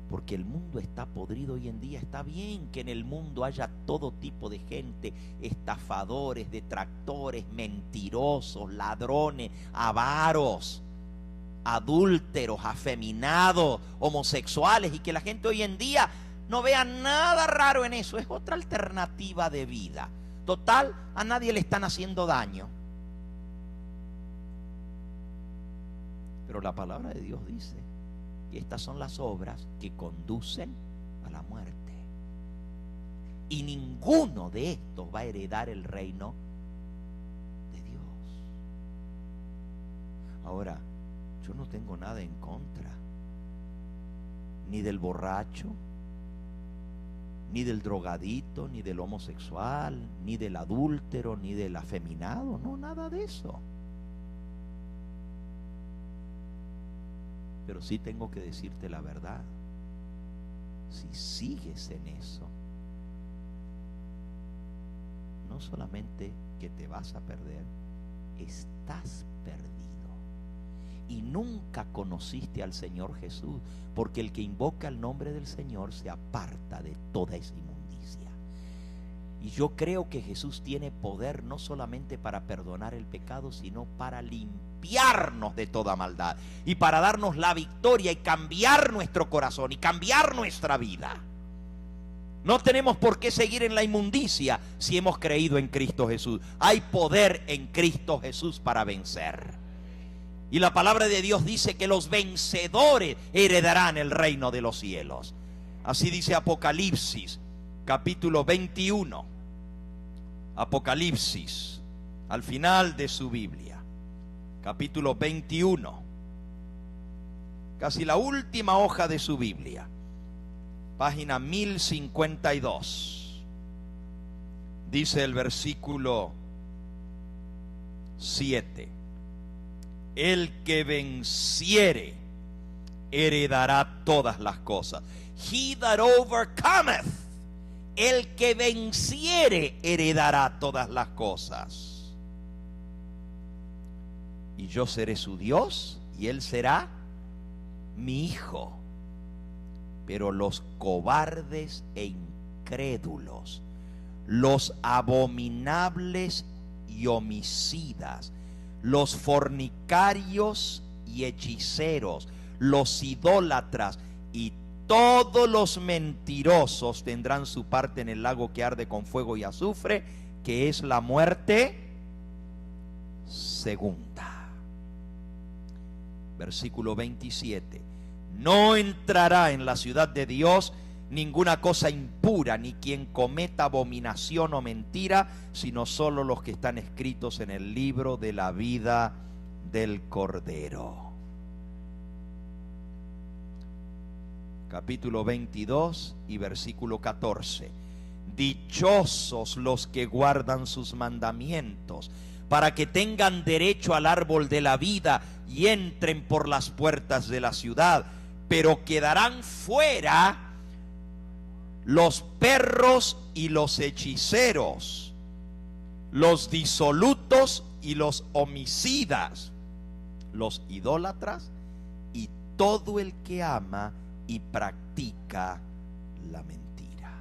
porque el mundo está podrido hoy en día. Está bien que en el mundo haya todo tipo de gente: estafadores, detractores, mentirosos, ladrones, avaros, adúlteros, afeminados, homosexuales, y que la gente hoy en día no vea nada raro en eso. Es otra alternativa de vida. Total, a nadie le están haciendo daño. Pero la palabra de Dios dice: y estas son las obras que conducen a la muerte. Y ninguno de estos va a heredar el reino de Dios. Ahora, yo no tengo nada en contra ni del borracho, ni del drogadito, ni del homosexual, ni del adúltero, ni del afeminado. No, nada de eso. Pero sí tengo que decirte la verdad: si sigues en eso, no solamente que te vas a perder, estás perdido. Y nunca conociste al Señor Jesús, porque el que invoca el nombre del Señor se aparta de toda esa inmundicia. Y yo creo que Jesús tiene poder no solamente para perdonar el pecado, sino para limpiarnos de toda maldad y para darnos la victoria y cambiar nuestro corazón y cambiar nuestra vida. No tenemos por qué seguir en la inmundicia si hemos creído en Cristo Jesús. Hay poder en Cristo Jesús para vencer. Y la palabra de Dios dice que los vencedores heredarán el reino de los cielos. Así dice Apocalipsis capítulo 21, Apocalipsis, al final de su Biblia, capítulo 21, casi la última hoja de su Biblia, página 1052, dice el versículo 7: el que venciere heredará todas las cosas. He that overcometh, el que venciere heredará todas las cosas. Y yo seré su Dios y él será mi hijo. Pero los cobardes e incrédulos, los abominables y homicidas, los fornicarios y hechiceros, los idólatras y todos los mentirosos tendrán su parte en el lago que arde con fuego y azufre, que es la muerte segunda. Versículo 27: no entrará en la ciudad de Dios ninguna cosa impura, ni quien cometa abominación o mentira, sino solo los que están escritos en el libro de la vida del Cordero. Capítulo 22 y versículo 14: dichosos los que guardan sus mandamientos, para que tengan derecho al árbol de la vida y entren por las puertas de la ciudad. Pero quedarán fuera los perros y los hechiceros, los disolutos y los homicidas, los idólatras y todo el que ama y practica la mentira.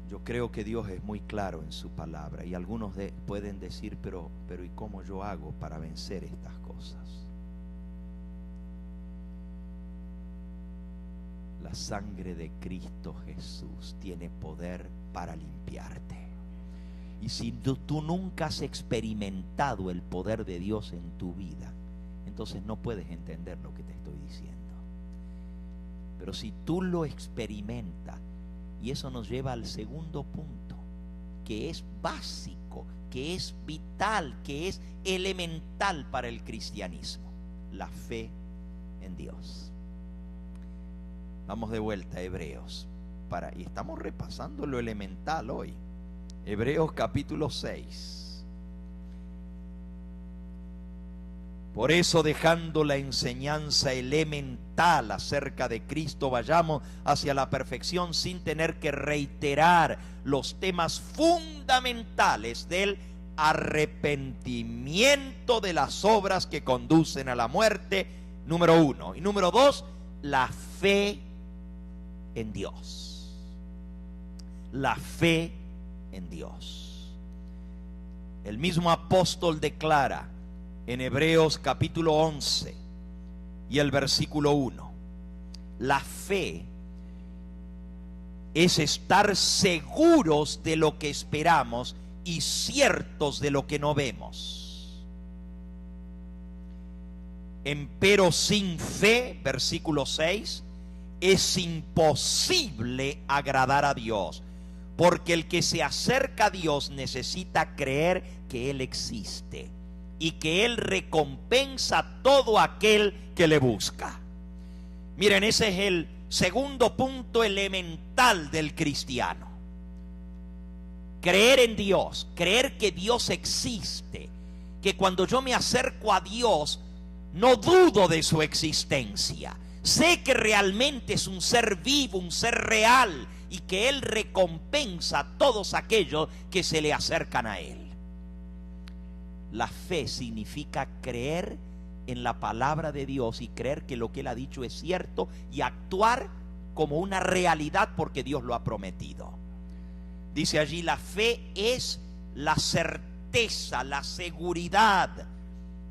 Yo creo que Dios es muy claro en su palabra, y algunos pueden decir, pero ¿y cómo yo hago para vencer estas cosas? La sangre de Cristo Jesús tiene poder para limpiarte. Y si tú nunca has experimentado el poder de Dios en tu vida, entonces no puedes entender lo que te estoy diciendo. Pero si tú lo experimentas, y eso nos lleva al segundo punto, que es básico, que es vital, que es elemental para el cristianismo: la fe en Dios. Vamos de vuelta a Hebreos, y estamos repasando lo elemental hoy. Hebreos capítulo 6. Por eso, dejando la enseñanza elemental acerca de Cristo, vayamos hacia la perfección sin tener que reiterar los temas fundamentales del arrepentimiento de las obras que conducen a la muerte, número 1. Y número 2, la fe en Dios. La fe en Dios. El mismo apóstol declara en Hebreos capítulo 11 y el versículo 1: la fe es estar seguros de lo que esperamos y ciertos de lo que no vemos. Empero sin fe, versículo 6, es imposible agradar a Dios, porque el que se acerca a Dios necesita creer que Él existe y que Él recompensa a todo aquel que le busca. Miren, ese es el segundo punto elemental del cristiano: creer en Dios, creer que Dios existe, que cuando yo me acerco a Dios no dudo de su existencia, sé que realmente es un ser vivo, un ser real, y que Él recompensa a todos aquellos que se le acercan a Él. La fe significa creer en la palabra de Dios y creer que lo que Él ha dicho es cierto y actuar como una realidad porque Dios lo ha prometido. Dice allí: la fe es la certeza, la seguridad,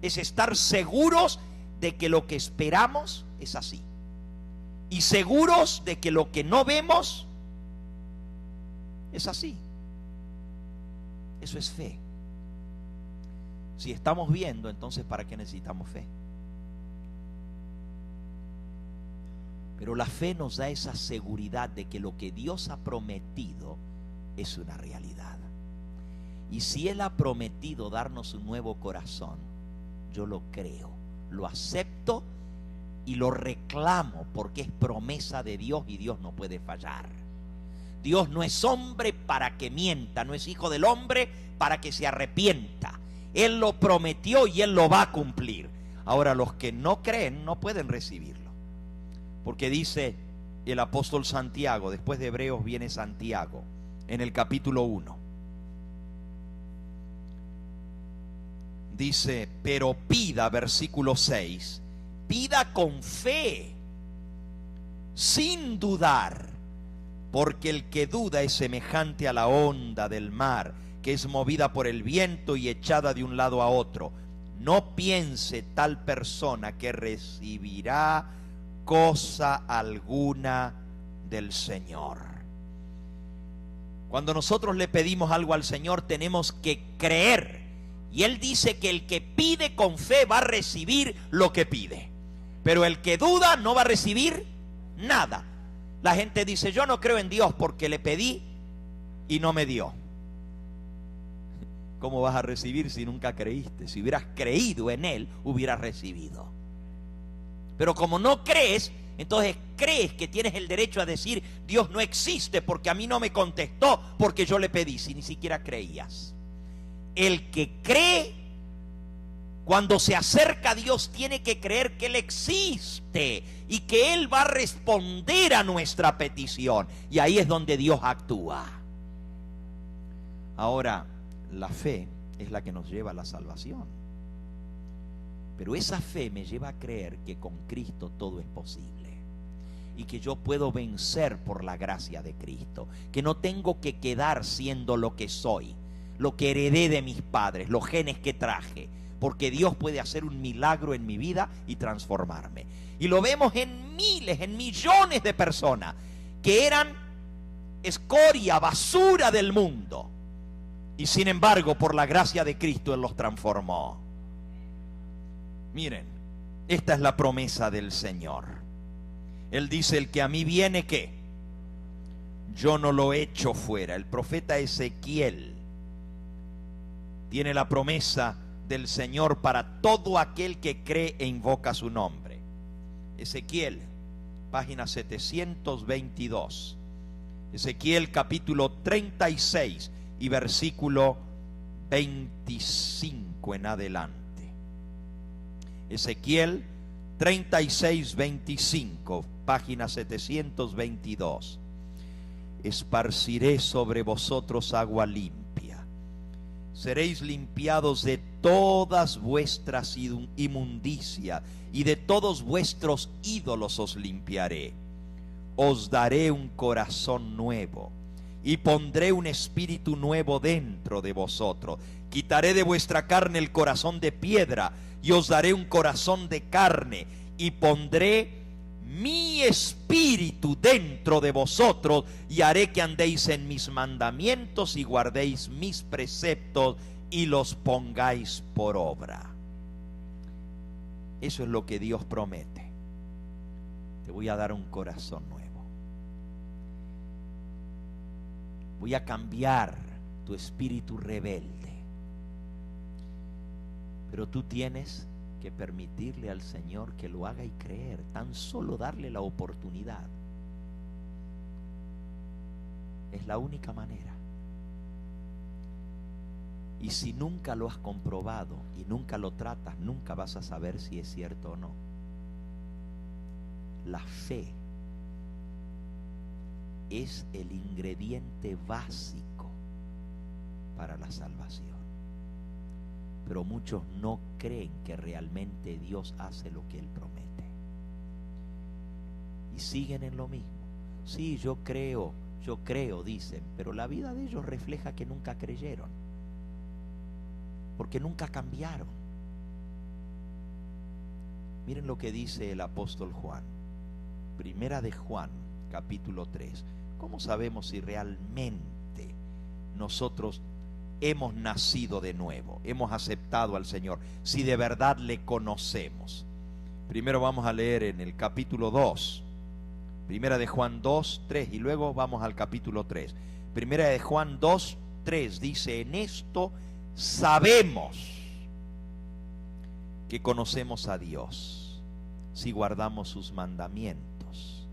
es estar seguros de que lo que esperamos es así, y seguros de que lo que no vemos es así. Eso es fe. Si estamos viendo, entonces ¿para qué necesitamos fe? Pero la fe nos da esa seguridad de que lo que Dios ha prometido es una realidad. Y si Él ha prometido darnos un nuevo corazón, yo lo creo, lo acepto y lo reclamo, porque es promesa de Dios y Dios no puede fallar. Dios no es hombre para que mienta, no es hijo del hombre para que se arrepienta. Él lo prometió y Él lo va a cumplir. Ahora, los que no creen no pueden recibirlo, porque dice el apóstol Santiago, después de Hebreos viene Santiago, en el capítulo 1. Dice, pero pida, versículo 6, pida con fe, sin dudar, porque el que duda es semejante a la onda del mar, que es movida por el viento y echada de un lado a otro. No piense tal persona que recibirá cosa alguna del Señor. Cuando nosotros le pedimos algo al Señor, tenemos que creer. Y Él dice que el que pide con fe va a recibir lo que pide. Pero el que duda no va a recibir nada. La gente dice, yo no creo en Dios porque le pedí y no me dio. ¿Cómo vas a recibir si nunca creíste? Si hubieras creído en Él, hubieras recibido. Pero como no crees, entonces crees que tienes el derecho a decir, Dios no existe porque a mí no me contestó porque yo le pedí, si ni siquiera creías. El que cree, cuando se acerca a Dios, tiene que creer que Él existe y que Él va a responder a nuestra petición. Y ahí es donde Dios actúa. Ahora, la fe es la que nos lleva a la salvación. Pero esa fe me lleva a creer que con Cristo todo es posible. Y que yo puedo vencer por la gracia de Cristo. Que no tengo que quedar siendo lo que soy, lo que heredé de mis padres, los genes que traje, porque Dios puede hacer un milagro en mi vida y transformarme. Y lo vemos en miles, en millones de personas que eran escoria, basura del mundo, y sin embargo por la gracia de Cristo Él los transformó. Miren, esta es la promesa del Señor. Él dice, el que a mí viene, ¿qué? Yo no lo echo fuera. El profeta Ezequiel tiene la promesa del Señor para todo aquel que cree e invoca su nombre. Ezequiel, página 722. Ezequiel capítulo 36 y versículo 25 en adelante. Ezequiel 36, 25, página 722. Esparciré sobre vosotros agua limpia. Seréis limpiados de todas vuestras inmundicias, y de todos vuestros ídolos os limpiaré. Os daré un corazón nuevo, y pondré un espíritu nuevo dentro de vosotros. Quitaré de vuestra carne el corazón de piedra, y os daré un corazón de carne, y pondré mi espíritu dentro de vosotros, y haré que andéis en mis mandamientos y guardéis mis preceptos y los pongáis por obra. Eso es lo que Dios promete. Te voy a dar un corazón nuevo. Voy a cambiar tu espíritu rebelde. Pero tú tienes que permitirle al Señor que lo haga y creer, tan solo darle la oportunidad. Es la única manera. Y si nunca lo has comprobado y nunca lo tratas, nunca vas a saber si es cierto o no. La fe es el ingrediente básico para la salvación. Pero muchos no creen que realmente Dios hace lo que Él promete. Y siguen en lo mismo. Sí, yo creo, dicen, pero la vida de ellos refleja que nunca creyeron. Porque nunca cambiaron. Miren lo que dice el apóstol Juan. Primera de Juan, capítulo 3. ¿Cómo sabemos si realmente nosotros hemos nacido de nuevo, hemos aceptado al Señor, si de verdad le conocemos? Primero vamos a leer en el capítulo 2, Primera de Juan 2, 3, y luego vamos al capítulo 3. Primera de Juan 2, 3 dice: en esto sabemos que conocemos a Dios, si guardamos sus mandamientos.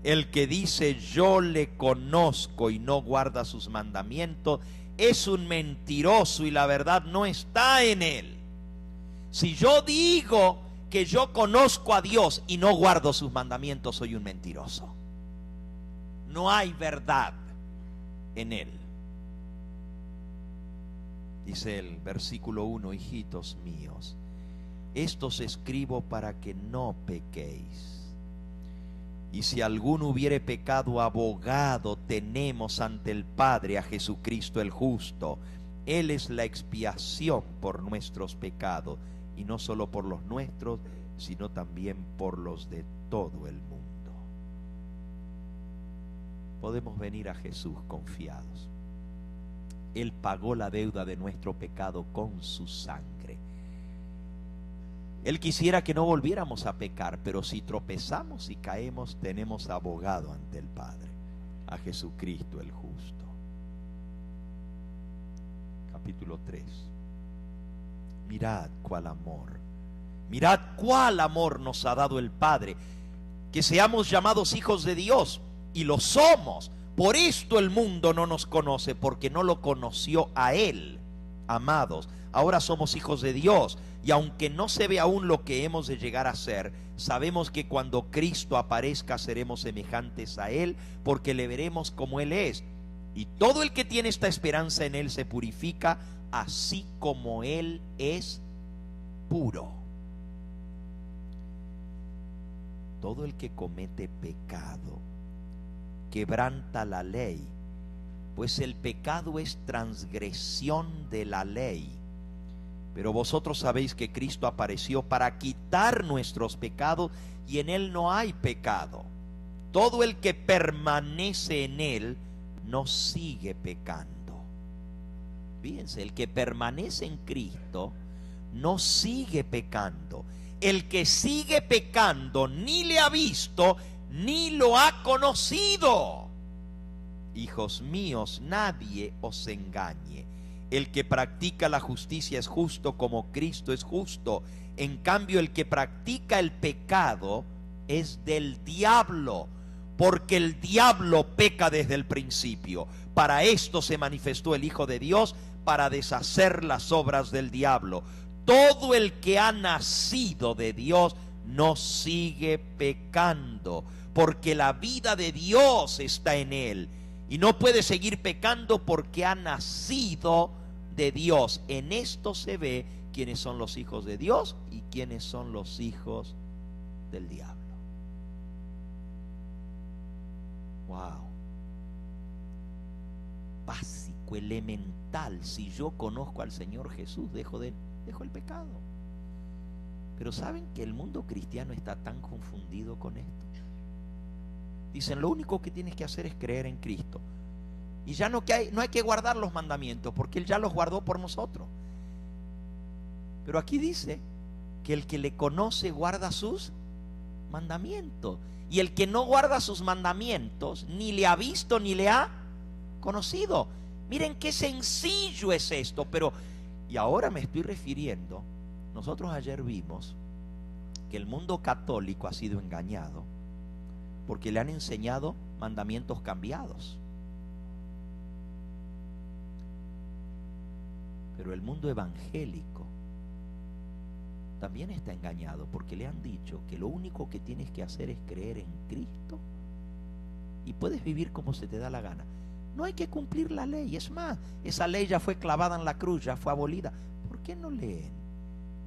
El que dice yo le conozco y no guarda sus mandamientos es un mentiroso y la verdad no está en él. Si yo digo que yo conozco a Dios y no guardo sus mandamientos, soy un mentiroso. No hay verdad en él. Dice el versículo 1: hijitos míos, esto os escribo para que no pequéis. Y si alguno hubiere pecado, abogado tenemos ante el Padre, a Jesucristo el justo. Él es la expiación por nuestros pecados, y no solo por los nuestros, sino también por los de todo el mundo. Podemos venir a Jesús confiados. Él pagó la deuda de nuestro pecado con su sangre. Él quisiera que no volviéramos a pecar, pero si tropezamos y caemos, tenemos abogado ante el Padre, a Jesucristo el justo. Capítulo 3. Mirad cuál amor nos ha dado el Padre, que seamos llamados hijos de Dios, y lo somos. Por esto el mundo no nos conoce, porque no lo conoció a Él. Amados, ahora somos hijos de Dios, y aunque no se ve aún lo que hemos de llegar a ser, sabemos que cuando Cristo aparezca seremos semejantes a Él, porque le veremos como Él es. Y todo el que tiene esta esperanza en Él se purifica, así como Él es puro. Todo el que comete pecado quebranta la ley, pues el pecado es transgresión de la ley. Pero vosotros sabéis que Cristo apareció para quitar nuestros pecados, y en Él no hay pecado. Todo el que permanece en Él no sigue pecando. Fíjense, el que permanece en Cristo no sigue pecando. El que sigue pecando ni le ha visto ni lo ha conocido. Hijos míos, nadie os engañe. El que practica la justicia es justo como Cristo es justo. En cambio, el que practica el pecado es del diablo, porque el diablo peca desde el principio. Para esto se manifestó el Hijo de Dios, para deshacer las obras del diablo. Todo el que ha nacido de Dios no sigue pecando, porque la vida de Dios está en él, y no puede seguir pecando porque ha nacido de Dios. En esto se ve quiénes son los hijos de Dios y quiénes son los hijos del diablo. Wow. Básico, elemental. Si yo conozco al Señor Jesús, dejo el pecado. Pero ¿saben que el mundo cristiano está tan confundido con esto? Dicen, lo único que tienes que hacer es creer en Cristo, y ya no hay que guardar los mandamientos, porque Él ya los guardó por nosotros. Pero aquí dice que el que le conoce guarda sus mandamientos, y el que no guarda sus mandamientos ni le ha visto ni le ha conocido. Miren qué sencillo es esto. Y ahora me estoy refiriendo, nosotros ayer vimos que el mundo católico ha sido engañado porque le han enseñado mandamientos cambiados. Pero el mundo evangélico también está engañado, porque le han dicho que lo único que tienes que hacer es creer en Cristo y puedes vivir como se te da la gana. No hay que cumplir la ley. Es más, esa ley ya fue clavada en la cruz, ya fue abolida. ¿Por qué no leen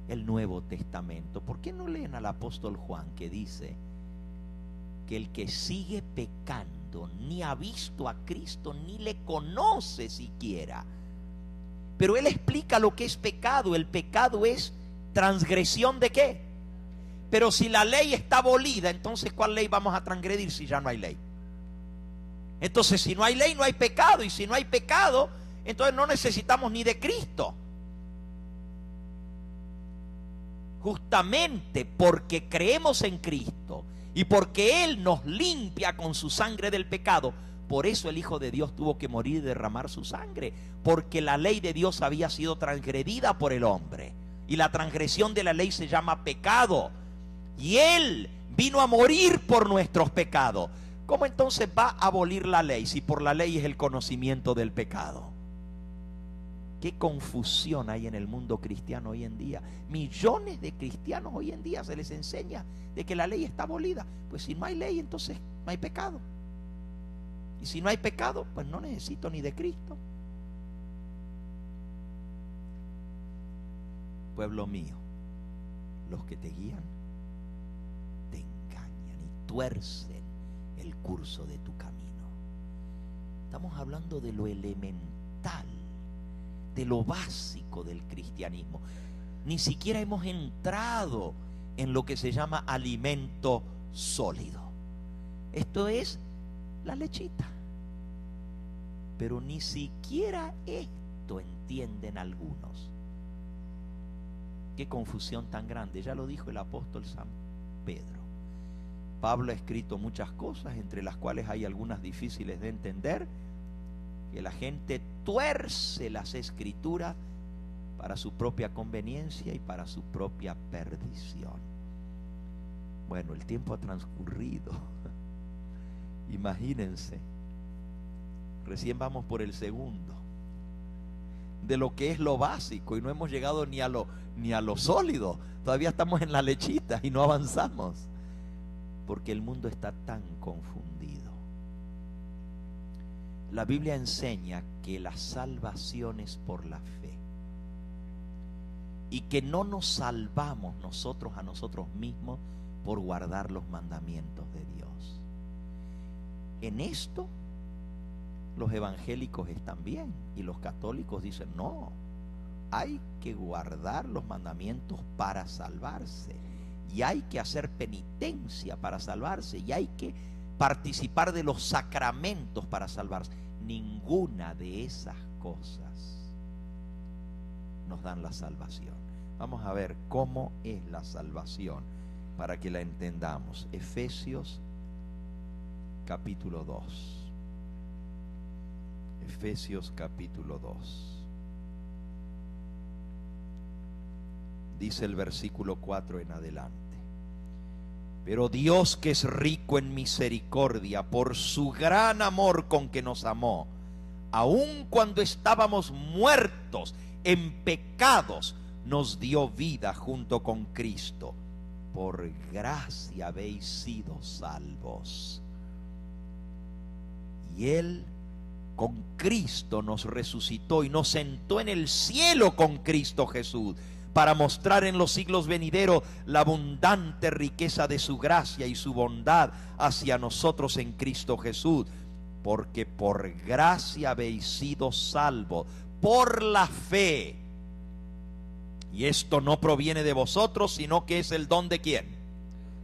el Nuevo Testamento? ¿Por qué no leen al apóstol Juan, que dice que el que sigue pecando ni ha visto a Cristo ni le conoce siquiera? Pero él explica lo que es pecado. El pecado es transgresión ¿de qué? Pero si la ley está abolida, entonces ¿cuál ley vamos a transgredir si ya no hay ley? Entonces, si no hay ley, no hay pecado. Y si no hay pecado, entonces no necesitamos ni de Cristo. Justamente porque creemos en Cristo Y porque Él nos limpia con su sangre del pecado, por eso el Hijo de Dios tuvo que morir y derramar su sangre, porque la ley de Dios había sido transgredida por el hombre, y la transgresión de la ley se llama pecado, y Él vino a morir por nuestros pecados. ¿Cómo entonces va a abolir la ley si por la ley es el conocimiento del pecado? Qué confusión hay en el mundo cristiano hoy en día. Millones de cristianos hoy en día se les enseña de que la ley está abolida. Pues si no hay ley, entonces no hay pecado. Y si no hay pecado, pues no necesito ni de Cristo. Pueblo mío, los que te guían te engañan y tuercen el curso de tu camino. Estamos hablando de lo elemental, de lo básico del cristianismo. Ni siquiera hemos entrado en lo que se llama alimento sólido. Esto es la lechita. Pero ni siquiera esto entienden algunos. Qué confusión tan grande. Ya lo dijo el apóstol San Pedro. Pablo ha escrito muchas cosas, entre las cuales hay algunas difíciles de entender, que la gente tuerce las escrituras para su propia conveniencia y para su propia perdición. Bueno, el tiempo ha transcurrido. Imagínense, recién vamos por el segundo de lo que es lo básico y no hemos llegado ni a lo sólido. Todavía estamos en la lechita y no avanzamos, porque el mundo está tan confundido. La Biblia enseña que la salvación es por la fe y que no nos salvamos nosotros a nosotros mismos por guardar los mandamientos de Dios. En esto los evangélicos están bien y los católicos dicen no, hay que guardar los mandamientos para salvarse y hay que hacer penitencia para salvarse y hay que participar de los sacramentos para salvarse. Ninguna de esas cosas nos dan la salvación. Vamos a ver cómo es la salvación para que la entendamos. Efesios capítulo 2. Efesios capítulo 2. Dice el versículo 4 en adelante. Pero Dios, que es rico en misericordia, por su gran amor con que nos amó, aun cuando estábamos muertos en pecados, nos dio vida junto con Cristo. Por gracia habéis sido salvos. Y Él con Cristo nos resucitó y nos sentó en el cielo con Cristo Jesús, para mostrar en los siglos venideros la abundante riqueza de su gracia y su bondad hacia nosotros en Cristo Jesús. Porque por gracia habéis sido salvos, por la fe. Y esto no proviene de vosotros, sino que es el don de ¿quién?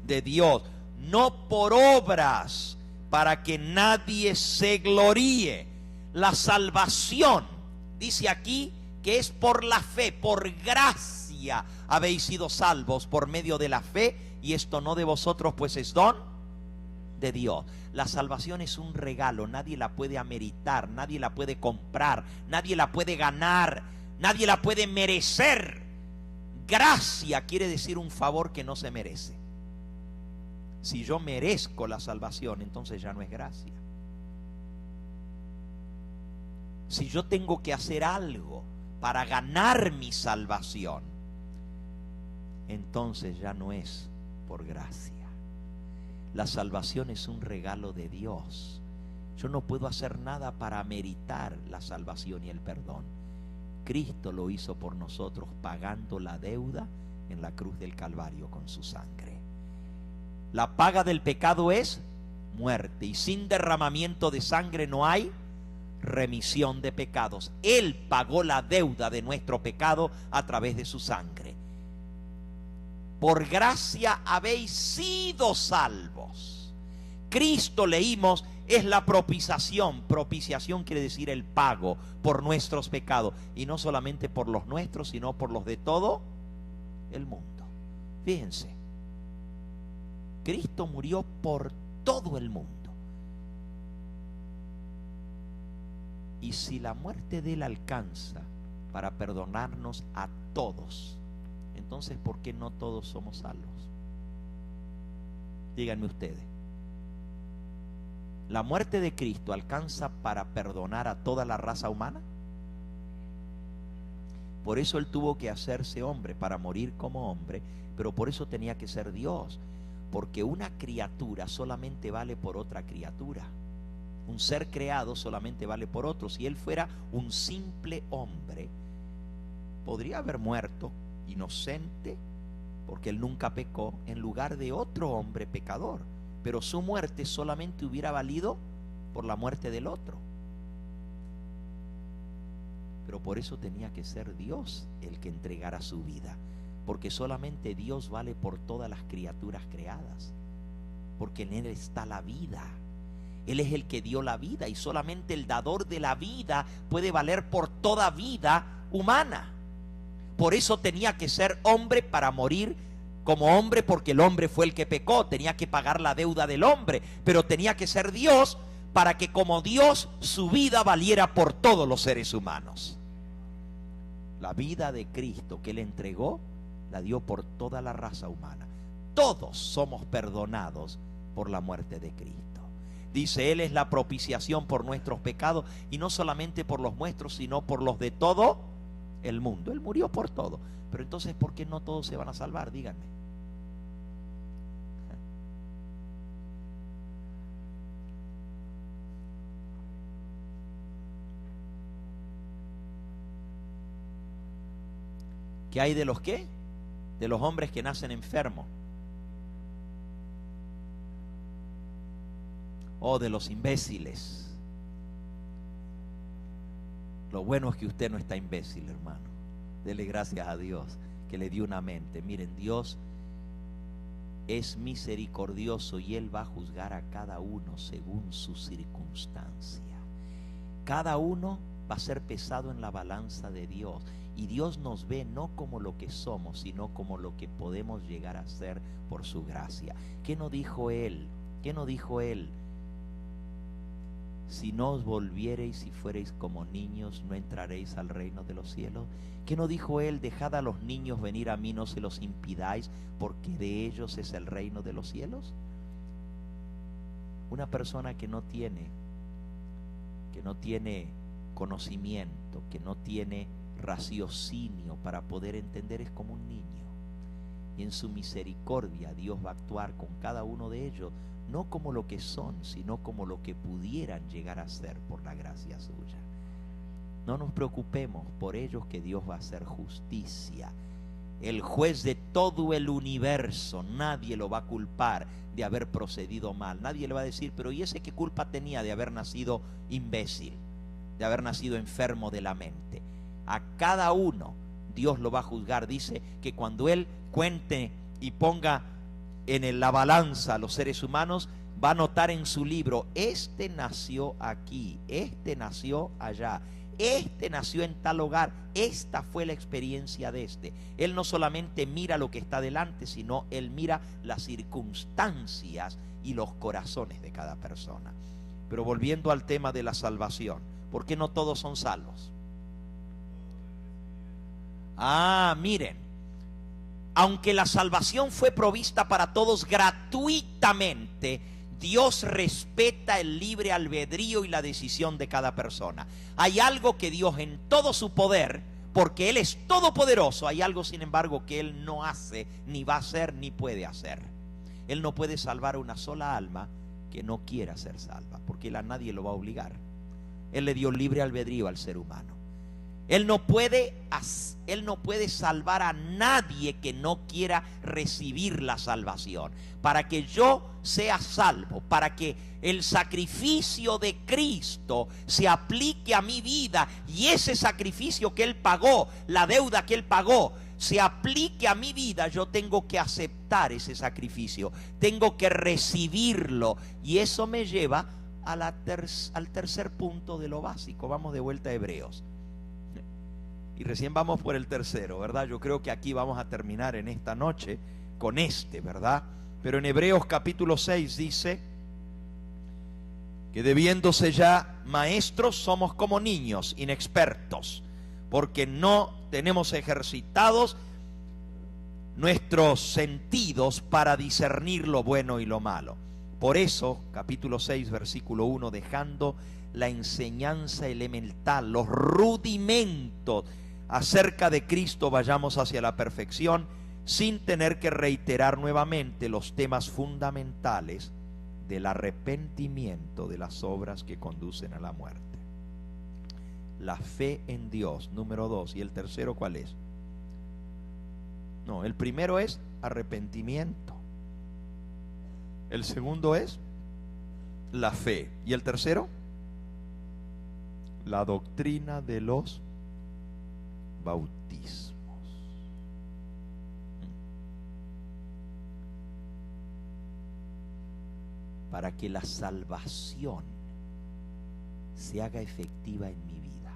De Dios. No por obras, para que nadie se gloríe. La salvación, dice aquí, que es por la fe, por gracia habéis sido salvos por medio de la fe, y esto no de vosotros, pues es don de Dios. La salvación es un regalo, nadie la puede ameritar, nadie la puede comprar, nadie la puede ganar, nadie la puede merecer. Gracia quiere decir un favor que no se merece. Si yo merezco la salvación, entonces ya no es gracia. Si yo tengo que hacer algo para ganar mi salvación, entonces ya no es por gracia. La salvación es un regalo de Dios. Yo no puedo hacer nada para meritar la salvación y el perdón. Cristo lo hizo por nosotros, pagando la deuda en la cruz del Calvario con su sangre. La paga del pecado es muerte, y sin derramamiento de sangre no hay remisión de pecados. Él pagó la deuda de nuestro pecado a través de su sangre. Por gracia habéis sido salvos. Cristo, leímos, es la propiciación. Propiciación quiere decir el pago por nuestros pecados, y no solamente por los nuestros, sino por los de todo el mundo. Fíjense, Cristo murió por todo el mundo. Y si la muerte de Él alcanza para perdonarnos a todos, entonces ¿por qué no todos somos salvos? Díganme ustedes. ¿La muerte de Cristo alcanza para perdonar a toda la raza humana? Por eso Él tuvo que hacerse hombre, para morir como hombre, pero por eso tenía que ser Dios, porque una criatura solamente vale por otra criatura. Un ser creado solamente vale por otro. Si Él fuera un simple hombre, podría haber muerto inocente, porque Él nunca pecó, en lugar de otro hombre pecador. Pero su muerte solamente hubiera valido por la muerte del otro. Pero por eso tenía que ser Dios el que entregara su vida, porque solamente Dios vale por todas las criaturas creadas, porque en Él está la vida. Él es el que dio la vida, y solamente el dador de la vida puede valer por toda vida humana. Por eso tenía que ser hombre para morir como hombre, porque el hombre fue el que pecó, tenía que pagar la deuda del hombre, pero tenía que ser Dios para que como Dios su vida valiera por todos los seres humanos. La vida de Cristo que Él entregó, la dio por toda la raza humana. Todos somos perdonados por la muerte de Cristo. Dice, Él es la propiciación por nuestros pecados, y no solamente por los nuestros, sino por los de todo el mundo. Él murió por todo. Pero entonces, ¿por qué no todos se van a salvar? Díganme. ¿Qué hay de los qué? De los hombres que nacen enfermos. O de los imbéciles. Lo bueno es que usted no está imbécil, hermano. Dele gracias a Dios que le dio una mente. Miren, Dios es misericordioso y Él va a juzgar a cada uno según su circunstancia. Cada uno va a ser pesado en la balanza de Dios. Y Dios nos ve no como lo que somos, sino como lo que podemos llegar a ser por su gracia. ¿Qué no dijo Él? ¿Qué no dijo Él? Si no os volviereis y fuereis como niños, no entraréis al reino de los cielos. ¿Qué no dijo Él? Dejad a los niños venir a mí, no se los impidáis, porque de ellos es el reino de los cielos. Una persona que no tiene conocimiento, que no tiene raciocinio para poder entender, es como un niño. Y en su misericordia Dios va a actuar con cada uno de ellos, no como lo que son, sino como lo que pudieran llegar a ser por la gracia suya. No nos preocupemos por ellos, que Dios va a hacer justicia. El juez de todo el universo, nadie lo va a culpar de haber procedido mal. Nadie le va a decir, pero ¿y ese qué culpa tenía de haber nacido imbécil, de haber nacido enfermo de la mente? A cada uno Dios lo va a juzgar. Dice que cuando Él cuente y ponga en la balanza a los seres humanos, va a notar en su libro, este nació aquí, este nació allá, este nació en tal hogar, esta fue la experiencia de este. Él no solamente mira lo que está delante, sino Él mira las circunstancias y los corazones de cada persona. Pero volviendo al tema de la salvación, ¿por qué no todos son salvos? Miren, aunque la salvación fue provista para todos gratuitamente, Dios respeta el libre albedrío y la decisión de cada persona. Hay algo que Dios, en todo su poder, porque Él es todopoderoso, hay algo sin embargo que Él no hace, ni va a hacer, ni puede hacer. Él no puede salvar una sola alma que no quiera ser salva, porque Él a nadie lo va a obligar. Él le dio libre albedrío al ser humano. Él no puede salvar a nadie que no quiera recibir la salvación. Para que yo sea salvo, para que el sacrificio de Cristo se aplique a mi vida, y ese sacrificio que Él pagó, la deuda que Él pagó, se aplique a mi vida, yo tengo que aceptar ese sacrificio, tengo que recibirlo. Y eso me lleva al tercer punto de lo básico. Vamos de vuelta a Hebreos. Y recién vamos por el tercero, ¿verdad? Yo creo que aquí vamos a terminar en esta noche con ¿verdad? Pero en Hebreos capítulo 6 dice que debiéndose ya maestros somos como niños inexpertos, porque no tenemos ejercitados nuestros sentidos para discernir lo bueno y lo malo. Por eso, capítulo 6, versículo 1, dejando la enseñanza elemental, los rudimentos acerca de Cristo, vayamos hacia la perfección, sin tener que reiterar nuevamente los temas fundamentales del arrepentimiento de las obras que conducen a la muerte. La fe en Dios, número 2. ¿Y el tercero cuál es? No, el primero es arrepentimiento. El segundo es la fe. ¿Y el tercero? La doctrina de los bautismos. Para que la salvación se haga efectiva en mi vida,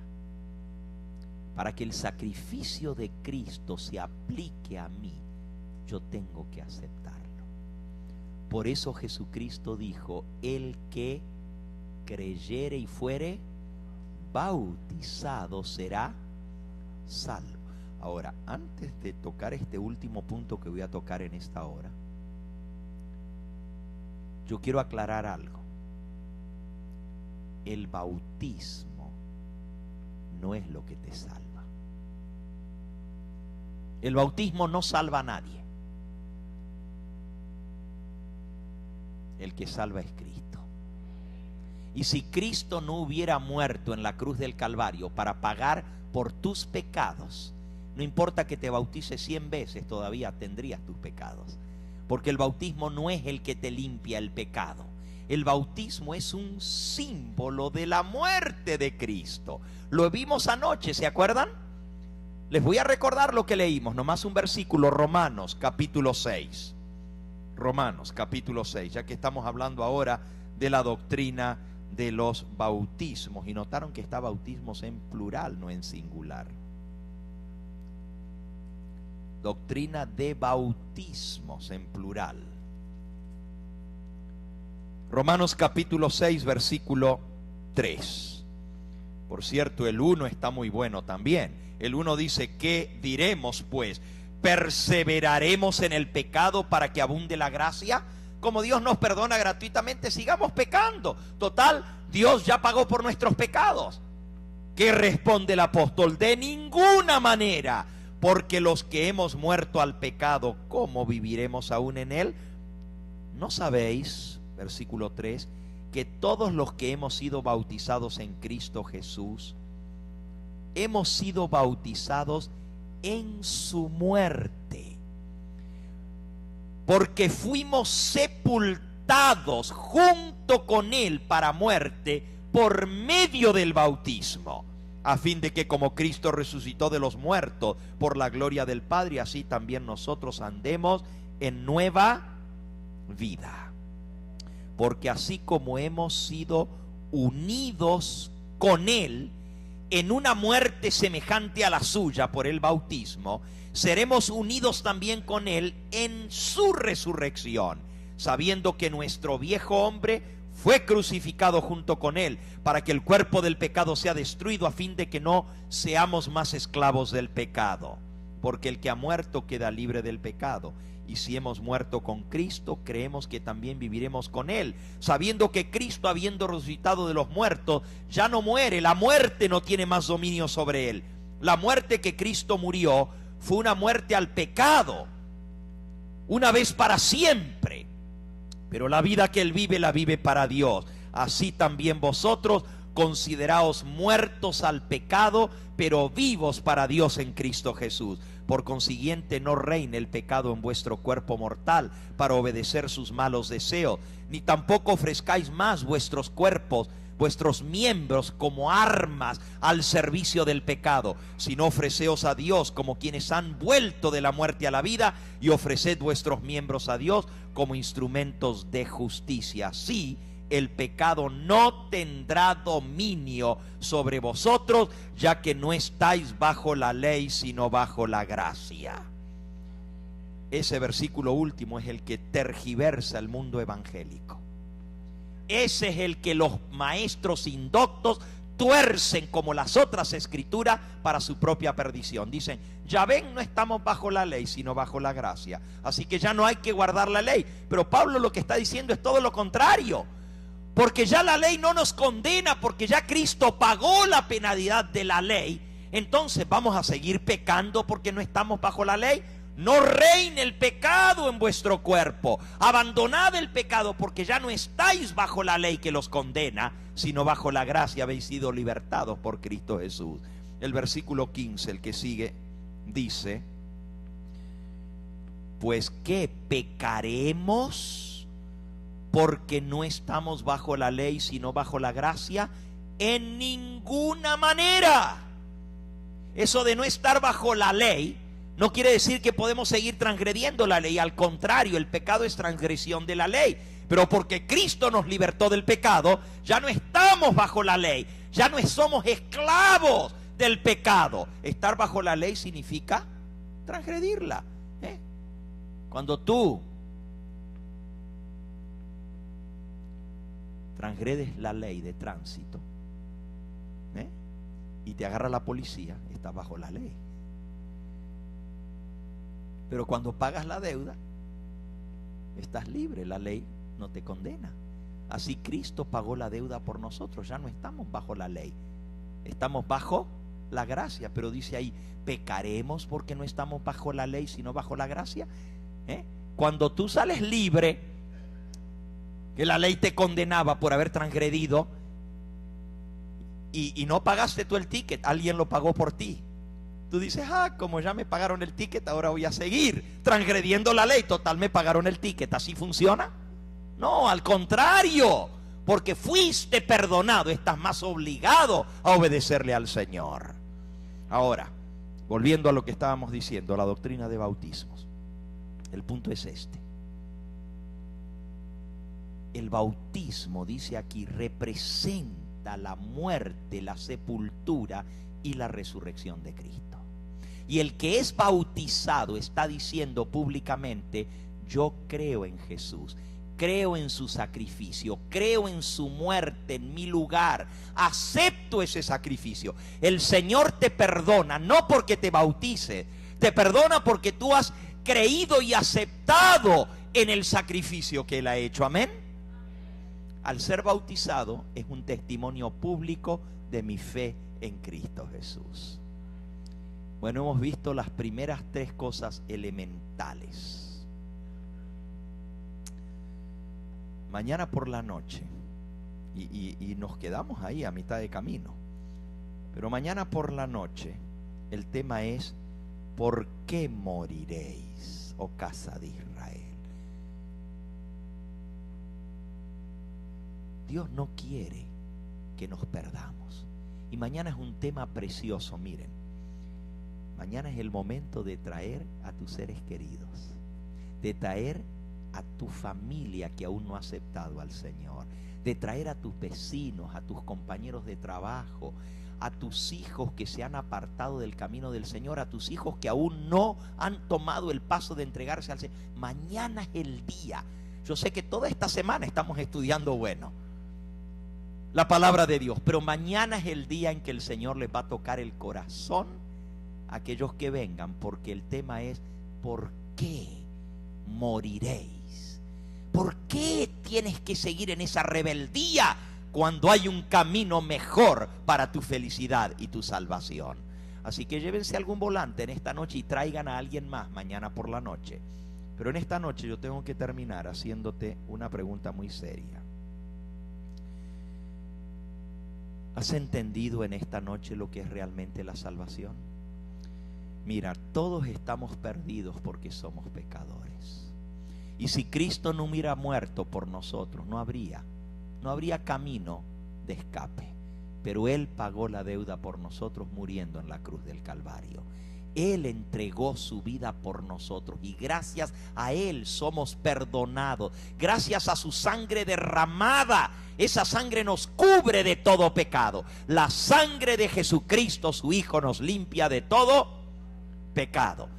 para que el sacrificio de Cristo se aplique a mí, yo tengo que aceptarlo. Por eso Jesucristo dijo: el que creyere y fuere bautizado será salvo. Ahora, antes de tocar este último punto que voy a tocar en esta hora, yo quiero aclarar algo. El bautismo no es lo que te salva. El bautismo no salva a nadie. El que salva es Cristo. Y si Cristo no hubiera muerto en la cruz del Calvario para pagar por tus pecados, no importa que te bautices 100 veces, todavía tendrías tus pecados. Porque el bautismo no es el que te limpia el pecado. El bautismo es un símbolo de la muerte de Cristo. Lo vimos anoche, ¿se acuerdan? Les voy a recordar lo que leímos, nomás un versículo, Romanos capítulo 6. Romanos capítulo 6, ya que estamos hablando ahora de la doctrina de los bautismos. Y notaron que está bautismos en plural, no en singular. Doctrina de bautismos en plural. Romanos capítulo 6, versículo 3. Por cierto, el 1 está muy bueno también. El 1 dice: ¿qué diremos pues? ¿Perseveraremos en el pecado para que abunde la gracia? Como Dios nos perdona gratuitamente, sigamos pecando. Total, Dios ya pagó por nuestros pecados. ¿Qué responde el apóstol? De ninguna manera. Porque los que hemos muerto al pecado, ¿cómo viviremos aún en él? ¿No sabéis, versículo 3, que todos los que hemos sido bautizados en Cristo Jesús, hemos sido bautizados en su muerte? Porque fuimos sepultados junto con él para muerte por medio del bautismo, a fin de que como Cristo resucitó de los muertos por la gloria del Padre, así también nosotros andemos en nueva vida. Porque así como hemos sido unidos con él en una muerte semejante a la suya por el bautismo, seremos unidos también con él en su resurrección, sabiendo que nuestro viejo hombre fue crucificado junto con él, para que el cuerpo del pecado sea destruido, a fin de que no seamos más esclavos del pecado. Porque el que ha muerto queda libre del pecado. Y si hemos muerto con Cristo, creemos que también viviremos con él, sabiendo que Cristo, habiendo resucitado de los muertos, ya no muere. La muerte no tiene más dominio sobre él. La muerte que Cristo murió fue una muerte al pecado, una vez para siempre. Pero la vida que él vive, la vive para Dios. Así también vosotros, consideraos muertos al pecado, pero vivos para Dios en Cristo Jesús. Por consiguiente, no reine el pecado en vuestro cuerpo mortal para obedecer sus malos deseos, ni tampoco ofrezcáis más vuestros cuerpos, vuestros miembros como armas al servicio del pecado, sino ofreceos a Dios como quienes han vuelto de la muerte a la vida, y ofreced vuestros miembros a Dios como instrumentos de justicia. Así el pecado no tendrá dominio sobre vosotros, ya que no estáis bajo la ley, sino bajo la gracia. ese versículo último es el que tergiversa el mundo evangélico. Ese es el que los maestros indoctos tuercen como las otras escrituras para su propia perdición. Dicen, ya ven, no estamos bajo la ley, sino bajo la gracia. Así que ya no hay que guardar la ley. Pero Pablo lo que está diciendo es todo lo contrario. Porque ya la ley no nos condena, porque ya Cristo pagó la penalidad de la ley. Entonces vamos a seguir pecando porque no estamos bajo la ley. No reine el pecado en vuestro cuerpo. Abandonad el pecado, porque ya no estáis bajo la ley que los condena, sino bajo la gracia habéis sido libertados por Cristo Jesús. El versículo 15, el que sigue, dice: pues ¿qué pecaremos porque no estamos bajo la ley sino bajo la gracia? En ninguna manera. Eso de no estar bajo la ley no quiere decir que podemos seguir transgrediendo la ley. Al contrario, el pecado es transgresión de la ley. Pero porque Cristo nos libertó del pecado, ya no estamos bajo la ley. Ya no somos esclavos del pecado. Estar bajo la ley significa transgredirla. Cuando tú transgredes la ley de tránsito y te agarra la policía, estás bajo la ley. Pero cuando pagas la deuda, estás libre, la ley no te condena. Así Cristo pagó la deuda por nosotros, ya no estamos bajo la ley, estamos bajo la gracia. Pero dice ahí, ¿pecaremos porque no estamos bajo la ley sino bajo la gracia? Cuando tú sales libre, que la ley te condenaba por haber transgredido, y no pagaste tú el ticket, alguien lo pagó por ti. Tú dices, como ya me pagaron el ticket, ahora voy a seguir transgrediendo la ley. Total, me pagaron el ticket. ¿Así funciona? No, al contrario. Porque fuiste perdonado, estás más obligado a obedecerle al Señor. Ahora, volviendo a lo que estábamos diciendo, la doctrina de bautismos. El punto es este. El bautismo, dice aquí, representa la muerte, la sepultura y la resurrección de Cristo. Y el que es bautizado está diciendo públicamente: yo creo en Jesús, creo en su sacrificio, creo en su muerte en mi lugar, acepto ese sacrificio. El Señor te perdona no porque te bautice, te perdona porque tú has creído y aceptado en el sacrificio que Él ha hecho. Amén. Al ser bautizado es un testimonio público de mi fe en Cristo Jesús. Bueno, hemos visto las primeras tres cosas elementales. Mañana por la noche, y nos quedamos ahí a mitad de camino, pero mañana por la noche el tema es: ¿por qué moriréis, oh casa de Israel? Dios no quiere que nos perdamos. Y mañana es un tema precioso, miren. Mañana es el momento de traer a tus seres queridos, de traer a tu familia que aún no ha aceptado al Señor, de traer a tus vecinos, a tus compañeros de trabajo, a tus hijos que se han apartado del camino del Señor, a tus hijos que aún no han tomado el paso de entregarse al Señor. Mañana es el día. Yo sé que toda esta semana estamos estudiando, la palabra de Dios, pero mañana es el día en que el Señor les va a tocar el corazón a aquellos que vengan, porque el tema es: ¿por qué moriréis? ¿Por qué tienes que seguir en esa rebeldía cuando hay un camino mejor para tu felicidad y tu salvación? Así que llévense algún volante en esta noche y traigan a alguien más mañana por la noche. Pero en esta noche yo tengo que terminar haciéndote una pregunta muy seria. ¿Has entendido en esta noche lo que es realmente la salvación? Mira, todos estamos perdidos porque somos pecadores. Y si Cristo no hubiera muerto por nosotros, no habría camino de escape. Pero Él pagó la deuda por nosotros muriendo en la cruz del Calvario. Él entregó su vida por nosotros y gracias a Él somos perdonados. Gracias a su sangre derramada, esa sangre nos cubre de todo pecado. La sangre de Jesucristo, su Hijo, nos limpia de todo pecado.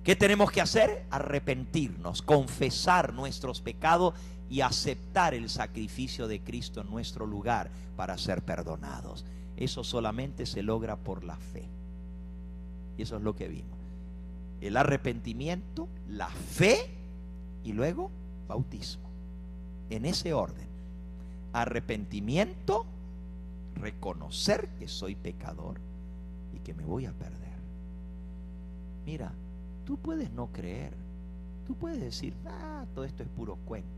¿Qué tenemos que hacer? Arrepentirnos, confesar nuestros pecados y aceptar el sacrificio de Cristo en nuestro lugar para ser perdonados. Eso solamente se logra por la fe. Y eso es lo que vimos. El arrepentimiento, la fe y luego bautismo. En ese orden. Arrepentimiento, reconocer que soy pecador y que me voy a perder. Mira, tú puedes no creer, tú puedes decir, todo esto es puro cuento.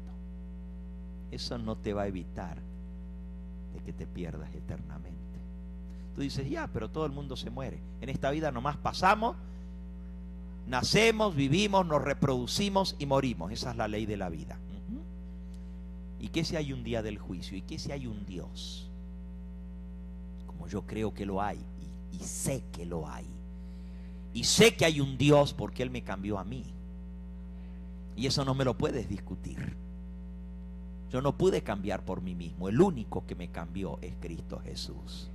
Eso no te va a evitar de que te pierdas eternamente. Tú dices, pero todo el mundo se muere. En esta vida nomás pasamos, nacemos, vivimos, nos reproducimos y morimos. Esa es la ley de la vida. ¿Y qué si hay un día del juicio? ¿Y qué si hay un Dios? Como yo creo que lo hay, y sé que lo hay. Y sé que hay un Dios porque Él me cambió a mí. Y eso no me lo puedes discutir. Yo no pude cambiar por mí mismo. El único que me cambió es Cristo Jesús.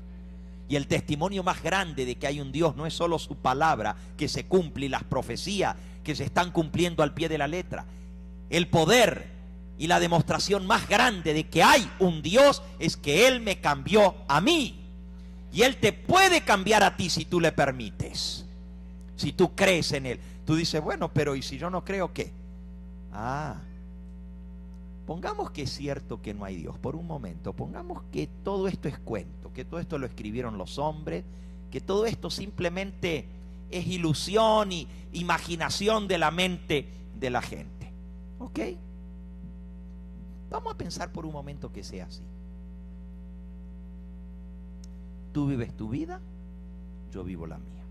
Y el testimonio más grande de que hay un Dios no es solo su palabra que se cumple y las profecías que se están cumpliendo al pie de la letra. El poder y la demostración más grande de que hay un Dios es que Él me cambió a mí. Y Él te puede cambiar a ti si tú le permites. Si tú crees en Él. Tú dices, bueno, pero ¿y si yo no creo qué? Pongamos que es cierto que no hay Dios. Por un momento, pongamos que todo esto es cuento, que todo esto lo escribieron los hombres, que todo esto simplemente es ilusión y imaginación de la mente de la gente. ¿Ok? Vamos a pensar por un momento que sea así. Tú vives tu vida, yo vivo la mía.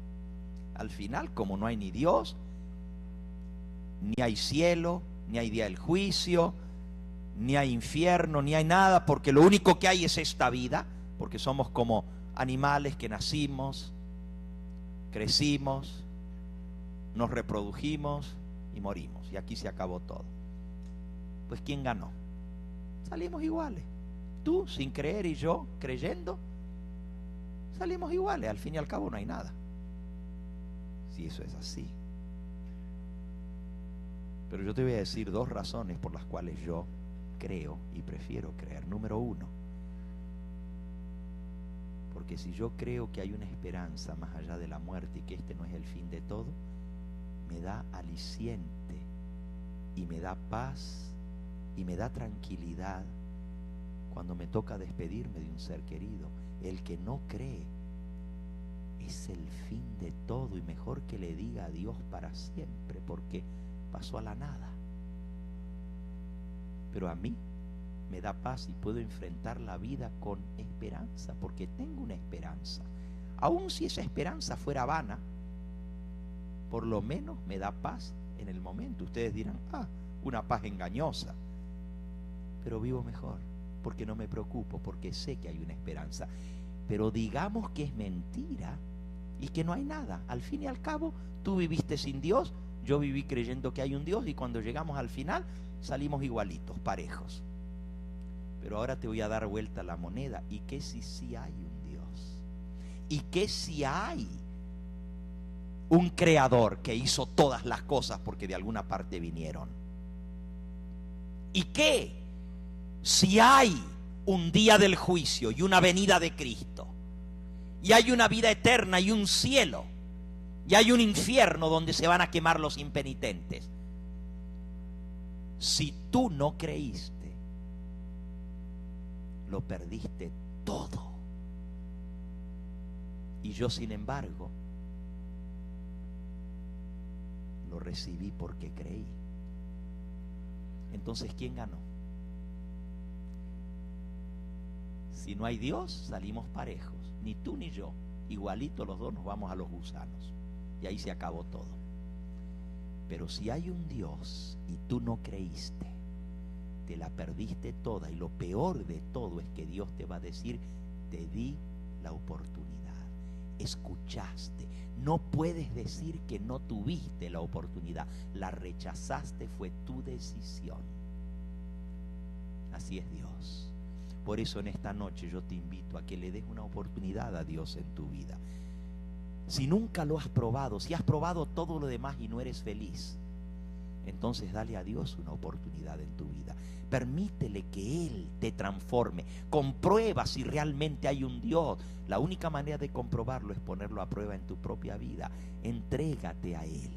Al final, como no hay ni Dios, ni hay cielo, ni hay día del juicio, ni hay infierno, ni hay nada, porque lo único que hay es esta vida, porque somos como animales que nacimos, crecimos, nos reprodujimos y morimos, y aquí se acabó todo. Pues ¿quién ganó? Salimos iguales. Tú sin creer y yo creyendo, salimos iguales. Al fin y al cabo no hay nada. Si eso es así. Pero yo te voy a decir dos razones por las cuales yo creo y prefiero creer. Número uno, porque si yo creo que hay una esperanza más allá de la muerte y que este no es el fin de todo, me da aliciente y me da paz y me da tranquilidad cuando me toca despedirme de un ser querido. El que no cree es el fin de todo, y mejor que le diga adiós para siempre, porque pasó a la nada. Pero a mí me da paz y puedo enfrentar la vida con esperanza, porque tengo una esperanza. Aun si esa esperanza fuera vana, por lo menos me da paz en el momento. Ustedes dirán, una paz engañosa. Pero vivo mejor, porque no me preocupo, porque sé que hay una esperanza. Pero digamos que es mentira y que no hay nada. Al fin y al cabo, tú viviste sin Dios, yo viví creyendo que hay un Dios, y cuando llegamos al final salimos igualitos, parejos. Pero ahora te voy a dar vuelta la moneda. ¿Y qué si sí hay un Dios? ¿Y qué si hay un creador que hizo todas las cosas porque de alguna parte vinieron? ¿Y qué si hay un día del juicio y una venida de Cristo, y hay una vida eterna y un cielo, y hay un infierno donde se van a quemar los impenitentes? Si tú no creíste, lo perdiste todo. Y yo, sin embargo, lo recibí porque creí. Entonces, ¿quién ganó? Si no hay Dios, salimos parejos. Ni tú ni yo. Igualito los dos nos vamos a los gusanos. Y ahí se acabó todo. Pero si hay un Dios y tú no creíste, te la perdiste toda. Y lo peor de todo es que Dios te va a decir, te di la oportunidad, escuchaste. No puedes decir que no tuviste la oportunidad. La rechazaste, fue tu decisión. Así es Dios. Por eso en esta noche yo te invito a que le des una oportunidad a Dios en tu vida. Si nunca lo has probado, si has probado todo lo demás y no eres feliz, entonces dale a Dios una oportunidad en tu vida. Permítele que Él te transforme. Comprueba si realmente hay un Dios. La única manera de comprobarlo es ponerlo a prueba en tu propia vida. Entrégate a Él,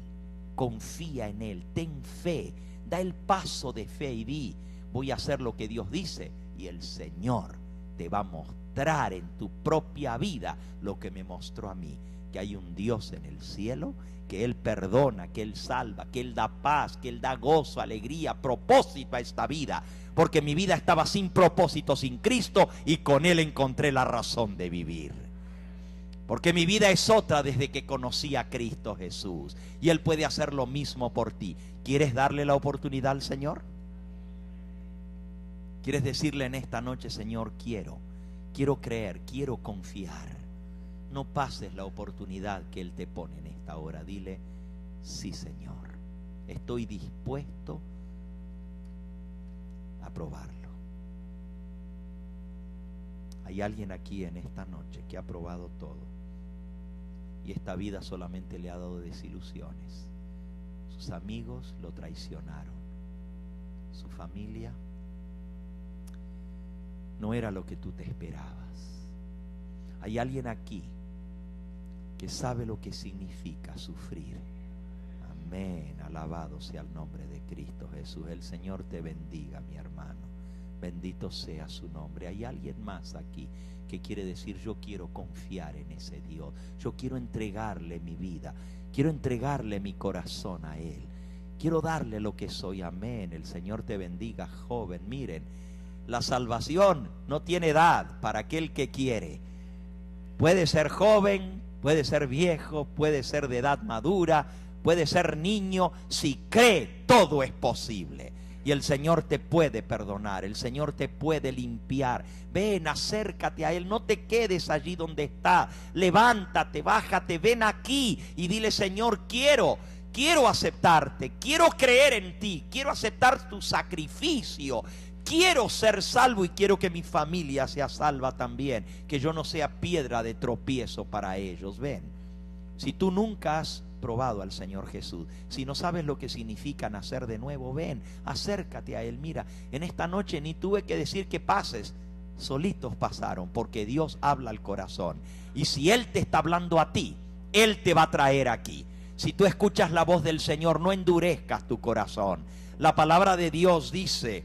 confía en Él, ten fe, da el paso de fe y di: voy a hacer lo que Dios dice, y el Señor te va a mostrar en tu propia vida lo que me mostró a mí, que hay un Dios en el cielo, que Él perdona, que Él salva, que Él da paz, que Él da gozo, alegría, propósito a esta vida, porque mi vida estaba sin propósito, sin Cristo, y con Él encontré la razón de vivir. Porque mi vida es otra desde que conocí a Cristo Jesús, y Él puede hacer lo mismo por ti. ¿Quieres darle la oportunidad al Señor? ¿Quieres decirle en esta noche: Señor, quiero creer, quiero confiar? No pases la oportunidad que Él te pone en esta hora. Dile: sí, Señor, estoy dispuesto a probarlo. Hay alguien aquí en esta noche que ha probado todo, y esta vida solamente le ha dado desilusiones. Sus amigos lo traicionaron, su familia no era lo que tú te esperabas. Hay alguien aquí que sabe lo que significa sufrir. Amén, alabado sea el nombre de Cristo Jesús. El Señor te bendiga, mi hermano, bendito sea su nombre. Hay alguien más aquí que quiere decir: yo quiero confiar en ese Dios, yo quiero entregarle mi vida, quiero entregarle mi corazón a Él, quiero darle lo que soy. Amén, el Señor te bendiga, joven. Miren, la salvación no tiene edad para aquel que quiere. Puede ser joven, puede ser viejo, puede ser de edad madura, puede ser niño. Si cree, todo es posible. Y el Señor te puede perdonar, el Señor te puede limpiar. Ven, acércate a Él, no te quedes allí donde está. Levántate, bájate, ven aquí y dile: Señor, quiero aceptarte, quiero creer en ti, quiero aceptar tu sacrificio. Quiero ser salvo y quiero que mi familia sea salva también, que yo no sea piedra de tropiezo para ellos. Ven, si tú nunca has probado al Señor Jesús, si no sabes lo que significa nacer de nuevo, ven, acércate a Él. Mira, en esta noche ni tuve que decir que pases, solitos pasaron, porque Dios habla al corazón. Y si Él te está hablando a ti, Él te va a traer aquí. Si tú escuchas la voz del Señor, no endurezcas tu corazón. La palabra de Dios dice: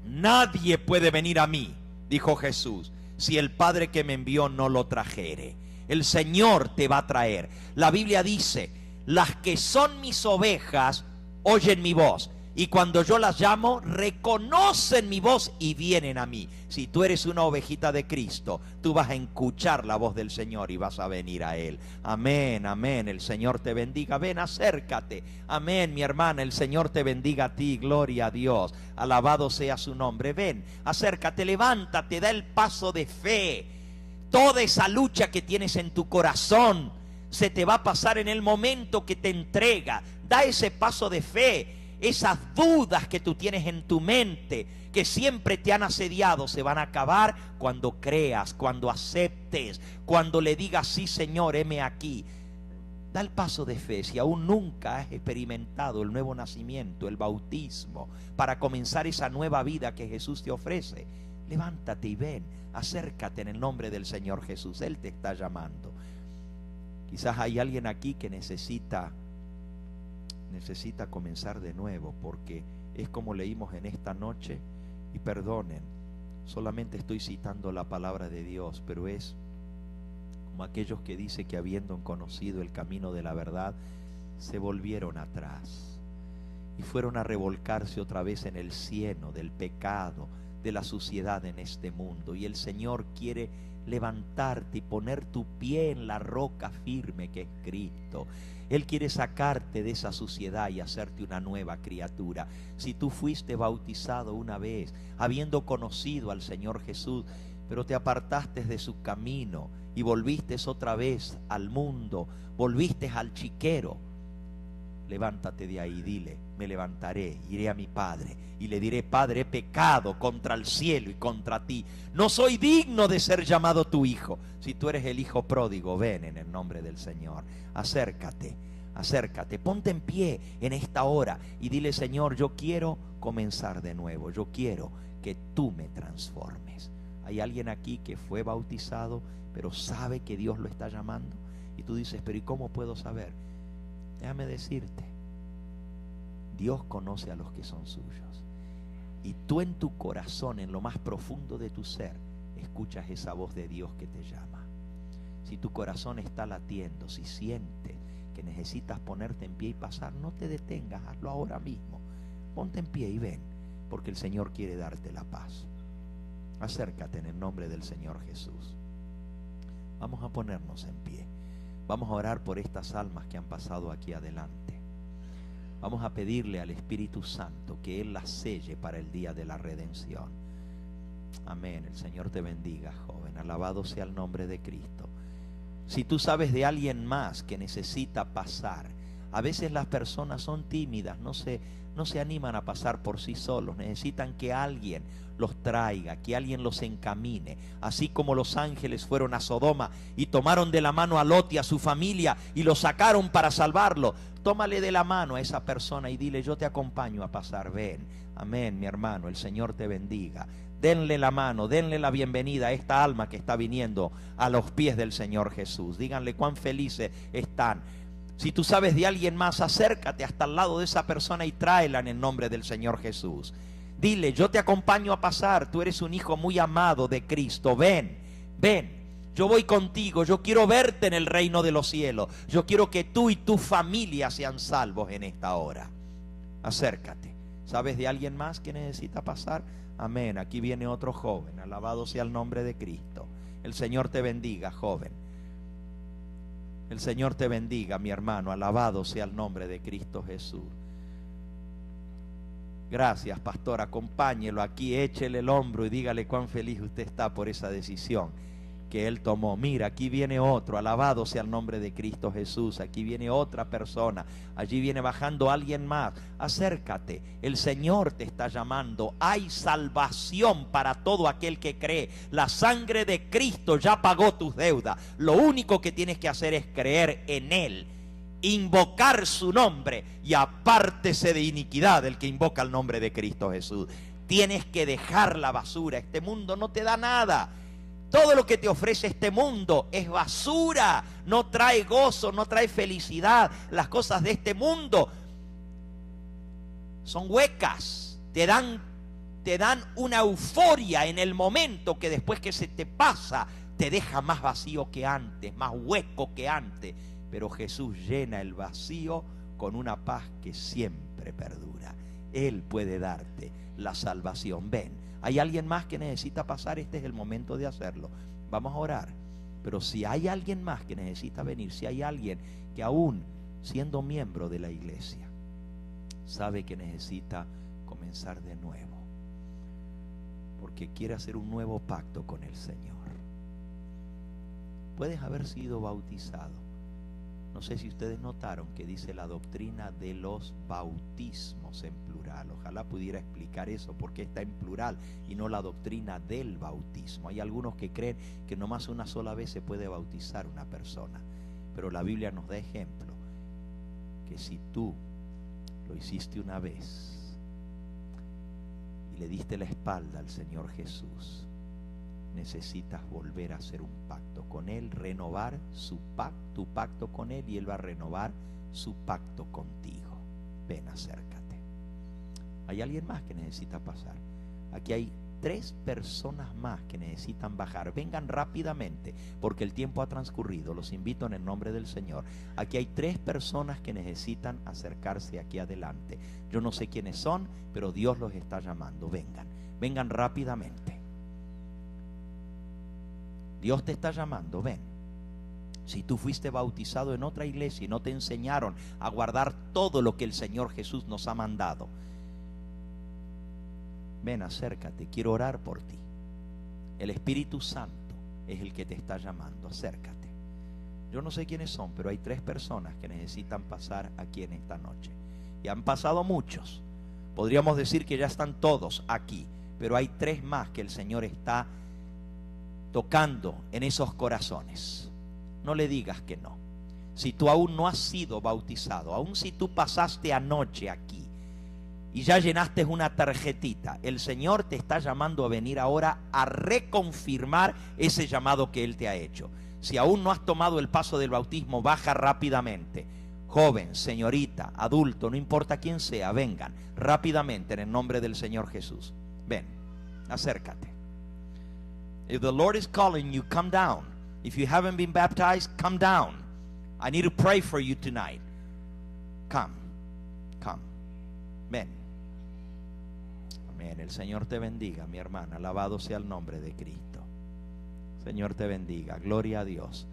nadie puede venir a mí, dijo Jesús, si el Padre que me envió no lo trajere. El Señor te va a traer. La Biblia dice: las que son mis ovejas oyen mi voz, y cuando yo las llamo, reconocen mi voz y vienen a mí. Si tú eres una ovejita de Cristo, tú vas a escuchar la voz del Señor y vas a venir a Él. Amén, amén. El Señor te bendiga. Ven, acércate. Amén, mi hermana. El Señor te bendiga a ti. Gloria a Dios. Alabado sea su nombre. Ven, acércate, levántate, da el paso de fe. Toda esa lucha que tienes en tu corazón se te va a pasar en el momento que te entrega. Da ese paso de fe. Esas dudas que tú tienes en tu mente, que siempre te han asediado, se van a acabar cuando creas, cuando aceptes, cuando le digas: sí, Señor, heme aquí. Da el paso de fe. Si aún nunca has experimentado el nuevo nacimiento, el bautismo, para comenzar esa nueva vida que Jesús te ofrece, levántate y ven, acércate en el nombre del Señor Jesús. Él te está llamando. Quizás hay alguien aquí que necesita comenzar de nuevo, porque es como leímos en esta noche. Y perdonen, solamente estoy citando la palabra de Dios, pero es como aquellos que dice que habiendo conocido el camino de la verdad, se volvieron atrás y fueron a revolcarse otra vez en el cieno del pecado, de la suciedad en este mundo. Y el Señor quiere levantarte y poner tu pie en la roca firme que es Cristo. Él quiere sacarte de esa suciedad y hacerte una nueva criatura. Si tú fuiste bautizado una vez, habiendo conocido al Señor Jesús, pero te apartaste de su camino y volviste otra vez al mundo, volviste al chiquero, levántate de ahí, dile: me levantaré, iré a mi padre y le diré: Padre, he pecado contra el cielo y contra ti, no soy digno de ser llamado tu hijo. Si tú eres el hijo pródigo, ven en el nombre del Señor. Acércate, acércate, ponte en pie en esta hora y dile: Señor, yo quiero comenzar de nuevo, yo quiero que tú me transformes. Hay alguien aquí que fue bautizado, pero sabe que Dios lo está llamando, y tú dices: pero ¿y cómo puedo saber? Déjame decirte, Dios conoce a los que son suyos, y tú en tu corazón, en lo más profundo de tu ser, escuchas esa voz de Dios que te llama. Si tu corazón está latiendo, si sientes que necesitas ponerte en pie y pasar, no te detengas, hazlo ahora mismo. Ponte en pie y ven, porque el Señor quiere darte la paz. Acércate en el nombre del Señor Jesús. Vamos a ponernos en pie. Vamos a orar por estas almas que han pasado aquí adelante. Vamos a pedirle al Espíritu Santo que Él las selle para el día de la redención. Amén. El Señor te bendiga, joven. Alabado sea el nombre de Cristo. Si tú sabes de alguien más que necesita pasar, a veces las personas son tímidas, no se animan a pasar por sí solos, necesitan que alguien los traiga, que alguien los encamine. Así como los ángeles fueron a Sodoma y tomaron de la mano a Lot y a su familia y lo sacaron para salvarlo, tómale de la mano a esa persona y dile: yo te acompaño a pasar, ven. Amén, mi hermano, el Señor te bendiga. Denle la mano, denle la bienvenida a esta alma que está viniendo a los pies del Señor Jesús. Díganle cuán felices están. Si tú sabes de alguien más, acércate hasta el lado de esa persona y tráela en el nombre del Señor Jesús. Dile: yo te acompaño a pasar, tú eres un hijo muy amado de Cristo, ven, ven, yo voy contigo, yo quiero verte en el reino de los cielos, yo quiero que tú y tu familia sean salvos en esta hora. Acércate. ¿Sabes de alguien más que necesita pasar? Amén. Aquí viene otro joven, alabado sea el nombre de Cristo. El Señor te bendiga, joven. El Señor te bendiga, mi hermano, alabado sea el nombre de Cristo Jesús. Gracias, pastor, acompáñelo aquí, échele el hombro y dígale cuán feliz usted está por esa decisión que él tomó. Mira, aquí viene otro, alabado sea el nombre de Cristo Jesús. Aquí viene otra persona, allí viene bajando alguien más. Acércate, el Señor te está llamando. Hay salvación para todo aquel que cree. La sangre de Cristo ya pagó tus deudas. Lo único que tienes que hacer es creer en Él, invocar su nombre, y apártese de iniquidad el que invoca el nombre de Cristo Jesús. Tienes que dejar la basura. Este mundo no te da nada. Todo lo que te ofrece este mundo es basura, no trae gozo, no trae felicidad. Las cosas de este mundo son huecas, te dan una euforia en el momento, que después que se te pasa te deja más vacío que antes, más hueco que antes. Pero Jesús llena el vacío con una paz que siempre perdura. Él puede darte la salvación. Ven. ¿Hay alguien más que necesita pasar? Este es el momento de hacerlo. Vamos a orar. Pero si hay alguien más que necesita venir, si hay alguien que aún siendo miembro de la iglesia sabe que necesita comenzar de nuevo, porque quiere hacer un nuevo pacto con el Señor. Puedes haber sido bautizado. No sé si ustedes notaron que dice la doctrina de los bautismos en plural. Ojalá pudiera explicar eso, porque está en plural y no la doctrina del bautismo. Hay algunos que creen que nomás una sola vez se puede bautizar una persona, pero la Biblia nos da ejemplo que si tú lo hiciste una vez y le diste la espalda al Señor Jesús, necesitas volver a hacer un pacto con Él, renovar tu pacto con Él, y Él va a renovar su pacto contigo. Ven, acércate. ¿Hay alguien más que necesita pasar? Aquí hay 3 personas más que necesitan bajar. Vengan rápidamente, porque el tiempo ha transcurrido. Los invito en el nombre del Señor. Aquí hay 3 personas que necesitan acercarse aquí adelante. Yo no sé quiénes son, pero Dios los está llamando. Vengan rápidamente. Dios te está llamando, ven. Si tú fuiste bautizado en otra iglesia y no te enseñaron a guardar todo lo que el Señor Jesús nos ha mandado, ven, acércate, quiero orar por ti. El Espíritu Santo es el que te está llamando, acércate. Yo no sé quiénes son, pero hay 3 personas que necesitan pasar aquí en esta noche. Y han pasado muchos. Podríamos decir que ya están todos aquí, pero hay 3 más que el Señor está tocando en esos corazones. No le digas que no. Si tú aún no has sido bautizado, aún si tú pasaste anoche aquí y ya llenaste una tarjetita, el Señor te está llamando a venir ahora a reconfirmar ese llamado que Él te ha hecho. Si aún no has tomado el paso del bautismo, baja rápidamente. Joven, señorita, adulto, no importa quién sea, vengan rápidamente en el nombre del Señor Jesús. Ven, acércate. If the Lord is calling you, come down. If you haven't been baptized, come down. I need to pray for you tonight. Come. Ven. Amén. El Señor te bendiga, mi hermana. Alabado sea el nombre de Cristo. Señor te bendiga. Gloria a Dios.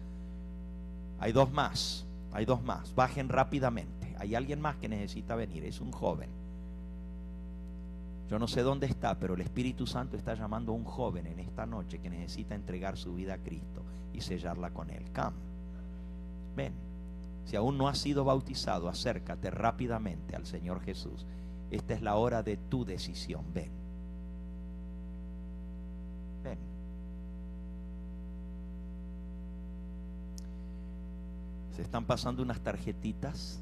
Hay 2 más. Bajen rápidamente. Hay alguien más que necesita venir. Es un joven. Yo no sé dónde está, pero el Espíritu Santo está llamando a un joven en esta noche que necesita entregar su vida a Cristo y sellarla con Él. Come. Ven. Si aún no has sido bautizado, acércate rápidamente al Señor Jesús. Esta es la hora de tu decisión. Ven. Ven. Se están pasando unas tarjetitas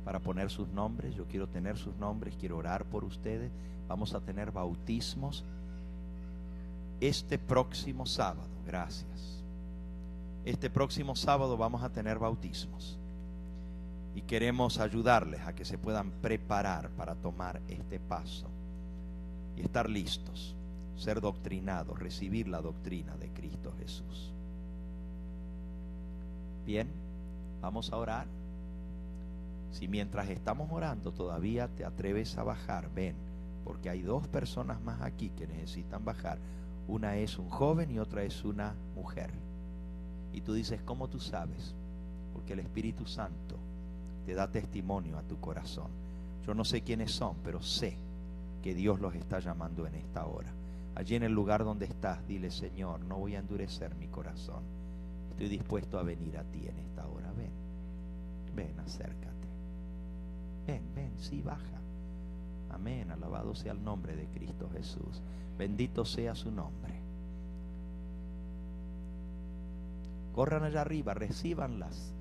para poner sus nombres. Yo quiero tener sus nombres, quiero orar por ustedes. Vamos a tener bautismos este próximo sábado. Gracias. Este próximo sábado vamos a tener bautismos y queremos ayudarles a que se puedan preparar para tomar este paso y estar listos, ser doctrinados, recibir la doctrina de Cristo Jesús. Bien, vamos a orar. Si mientras estamos orando todavía te atreves a bajar, ven, porque hay 2 personas más aquí que necesitan bajar. Una es un joven y otra es una mujer. Y tú dices, ¿cómo tú sabes? Porque el Espíritu Santo te da testimonio a tu corazón. Yo no sé quiénes son, pero sé que Dios los está llamando en esta hora. Allí en el lugar donde estás, dile, Señor, no voy a endurecer mi corazón. Estoy dispuesto a venir a ti en esta hora. Ven, acércate. Ven, sí, baja. Amén, alabado sea el nombre de Cristo Jesús. Bendito sea su nombre. Corran allá arriba, recíbanlas.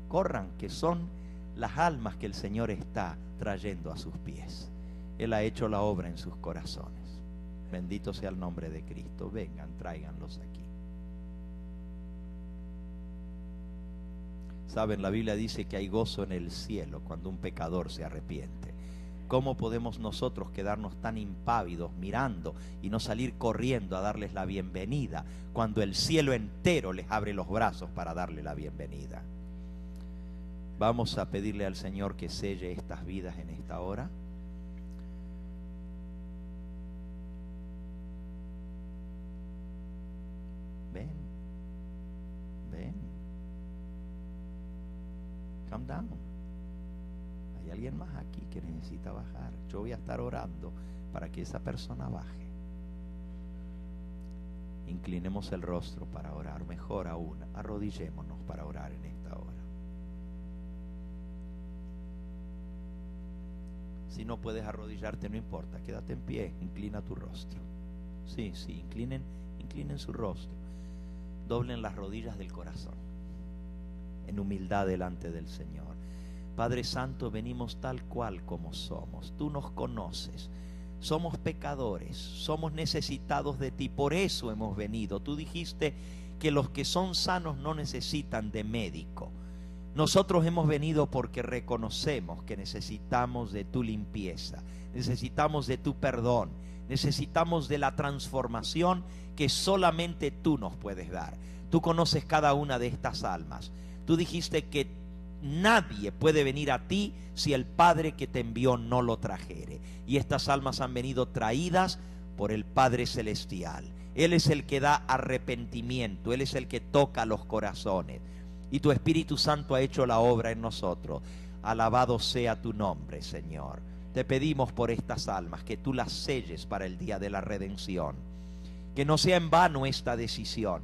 Corran, que son las almas que el Señor está trayendo a sus pies. Él ha hecho la obra en sus corazones. Bendito sea el nombre de Cristo. Vengan, tráiganlos aquí. Saben, la Biblia dice que hay gozo en el cielo cuando un pecador se arrepiente. ¿Cómo podemos nosotros quedarnos tan impávidos mirando y no salir corriendo a darles la bienvenida cuando el cielo entero les abre los brazos para darle la bienvenida? Vamos a pedirle al Señor que selle estas vidas en esta hora. Ven. Come down. Hay alguien más aquí que necesita bajar. Yo voy a estar orando para que esa persona baje. Inclinemos el rostro para orar. Mejor aún, arrodillémonos para orar en esta hora. Si no puedes arrodillarte, no importa, quédate en pie, inclina tu rostro. Sí, inclinen su rostro. Doblen las rodillas del corazón en humildad delante del Señor. Padre Santo, venimos tal cual como somos. Tú nos conoces. Somos pecadores, somos necesitados de ti, por eso hemos venido. Tú dijiste que los que son sanos no necesitan de médico. Nosotros hemos venido porque reconocemos que necesitamos de tu limpieza, necesitamos de tu perdón, necesitamos de la transformación que solamente tú nos puedes dar. Tú conoces cada una de estas almas. Tú dijiste que nadie puede venir a ti si el Padre que te envió no lo trajere. Y estas almas han venido traídas por el Padre Celestial. Él es el que da arrepentimiento, Él es el que toca los corazones. Y tu Espíritu Santo ha hecho la obra en nosotros. Alabado sea tu nombre, Señor. Te pedimos por estas almas que tú las selles para el día de la redención. Que no sea en vano esta decisión.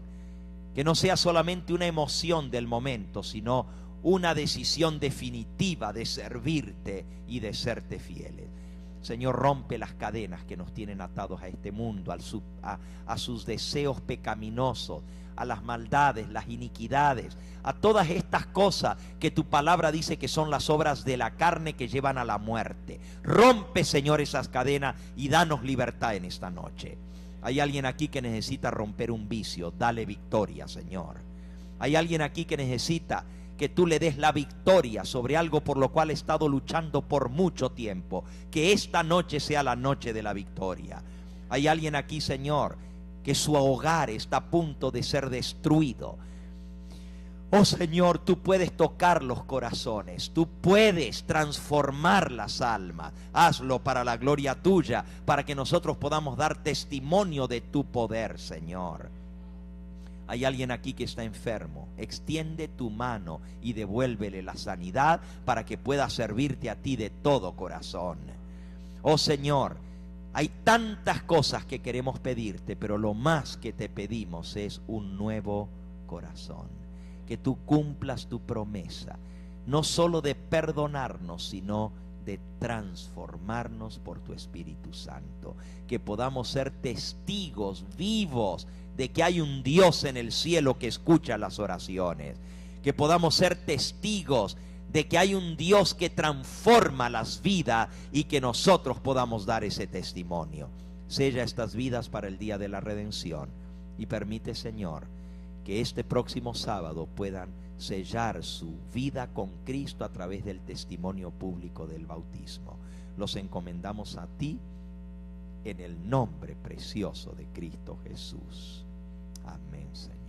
Que no sea solamente una emoción del momento, sino una decisión definitiva de servirte y de serte fieles. Señor, rompe las cadenas que nos tienen atados a este mundo, a sus deseos pecaminosos, a las maldades, las iniquidades, a todas estas cosas que tu palabra dice que son las obras de la carne que llevan a la muerte. Rompe, Señor, esas cadenas y danos libertad en esta noche. Hay alguien aquí que necesita romper un vicio, dale victoria, Señor. Hay alguien aquí que necesita que tú le des la victoria sobre algo por lo cual ha estado luchando por mucho tiempo. Que esta noche sea la noche de la victoria. Hay alguien aquí, Señor, que su hogar está a punto de ser destruido. Oh Señor, tú puedes tocar los corazones, tú puedes transformar las almas. Hazlo para la gloria tuya, para que nosotros podamos dar testimonio de tu poder, Señor. Hay alguien aquí que está enfermo. Extiende tu mano y devuélvele la sanidad para que pueda servirte a ti de todo corazón. Oh Señor, hay tantas cosas que queremos pedirte, pero lo más que te pedimos es un nuevo corazón. Que tú cumplas tu promesa, no solo de perdonarnos, sino de transformarnos por tu Espíritu Santo. Que podamos ser testigos vivos de que hay un Dios en el cielo que escucha las oraciones. Que podamos ser testigos de que hay un Dios que transforma las vidas y que nosotros podamos dar ese testimonio. Sella estas vidas para el día de la redención y permite, Señor, que este próximo sábado puedan sellar su vida con Cristo a través del testimonio público del bautismo. Los encomendamos a ti en el nombre precioso de Cristo Jesús. Amén, Señor.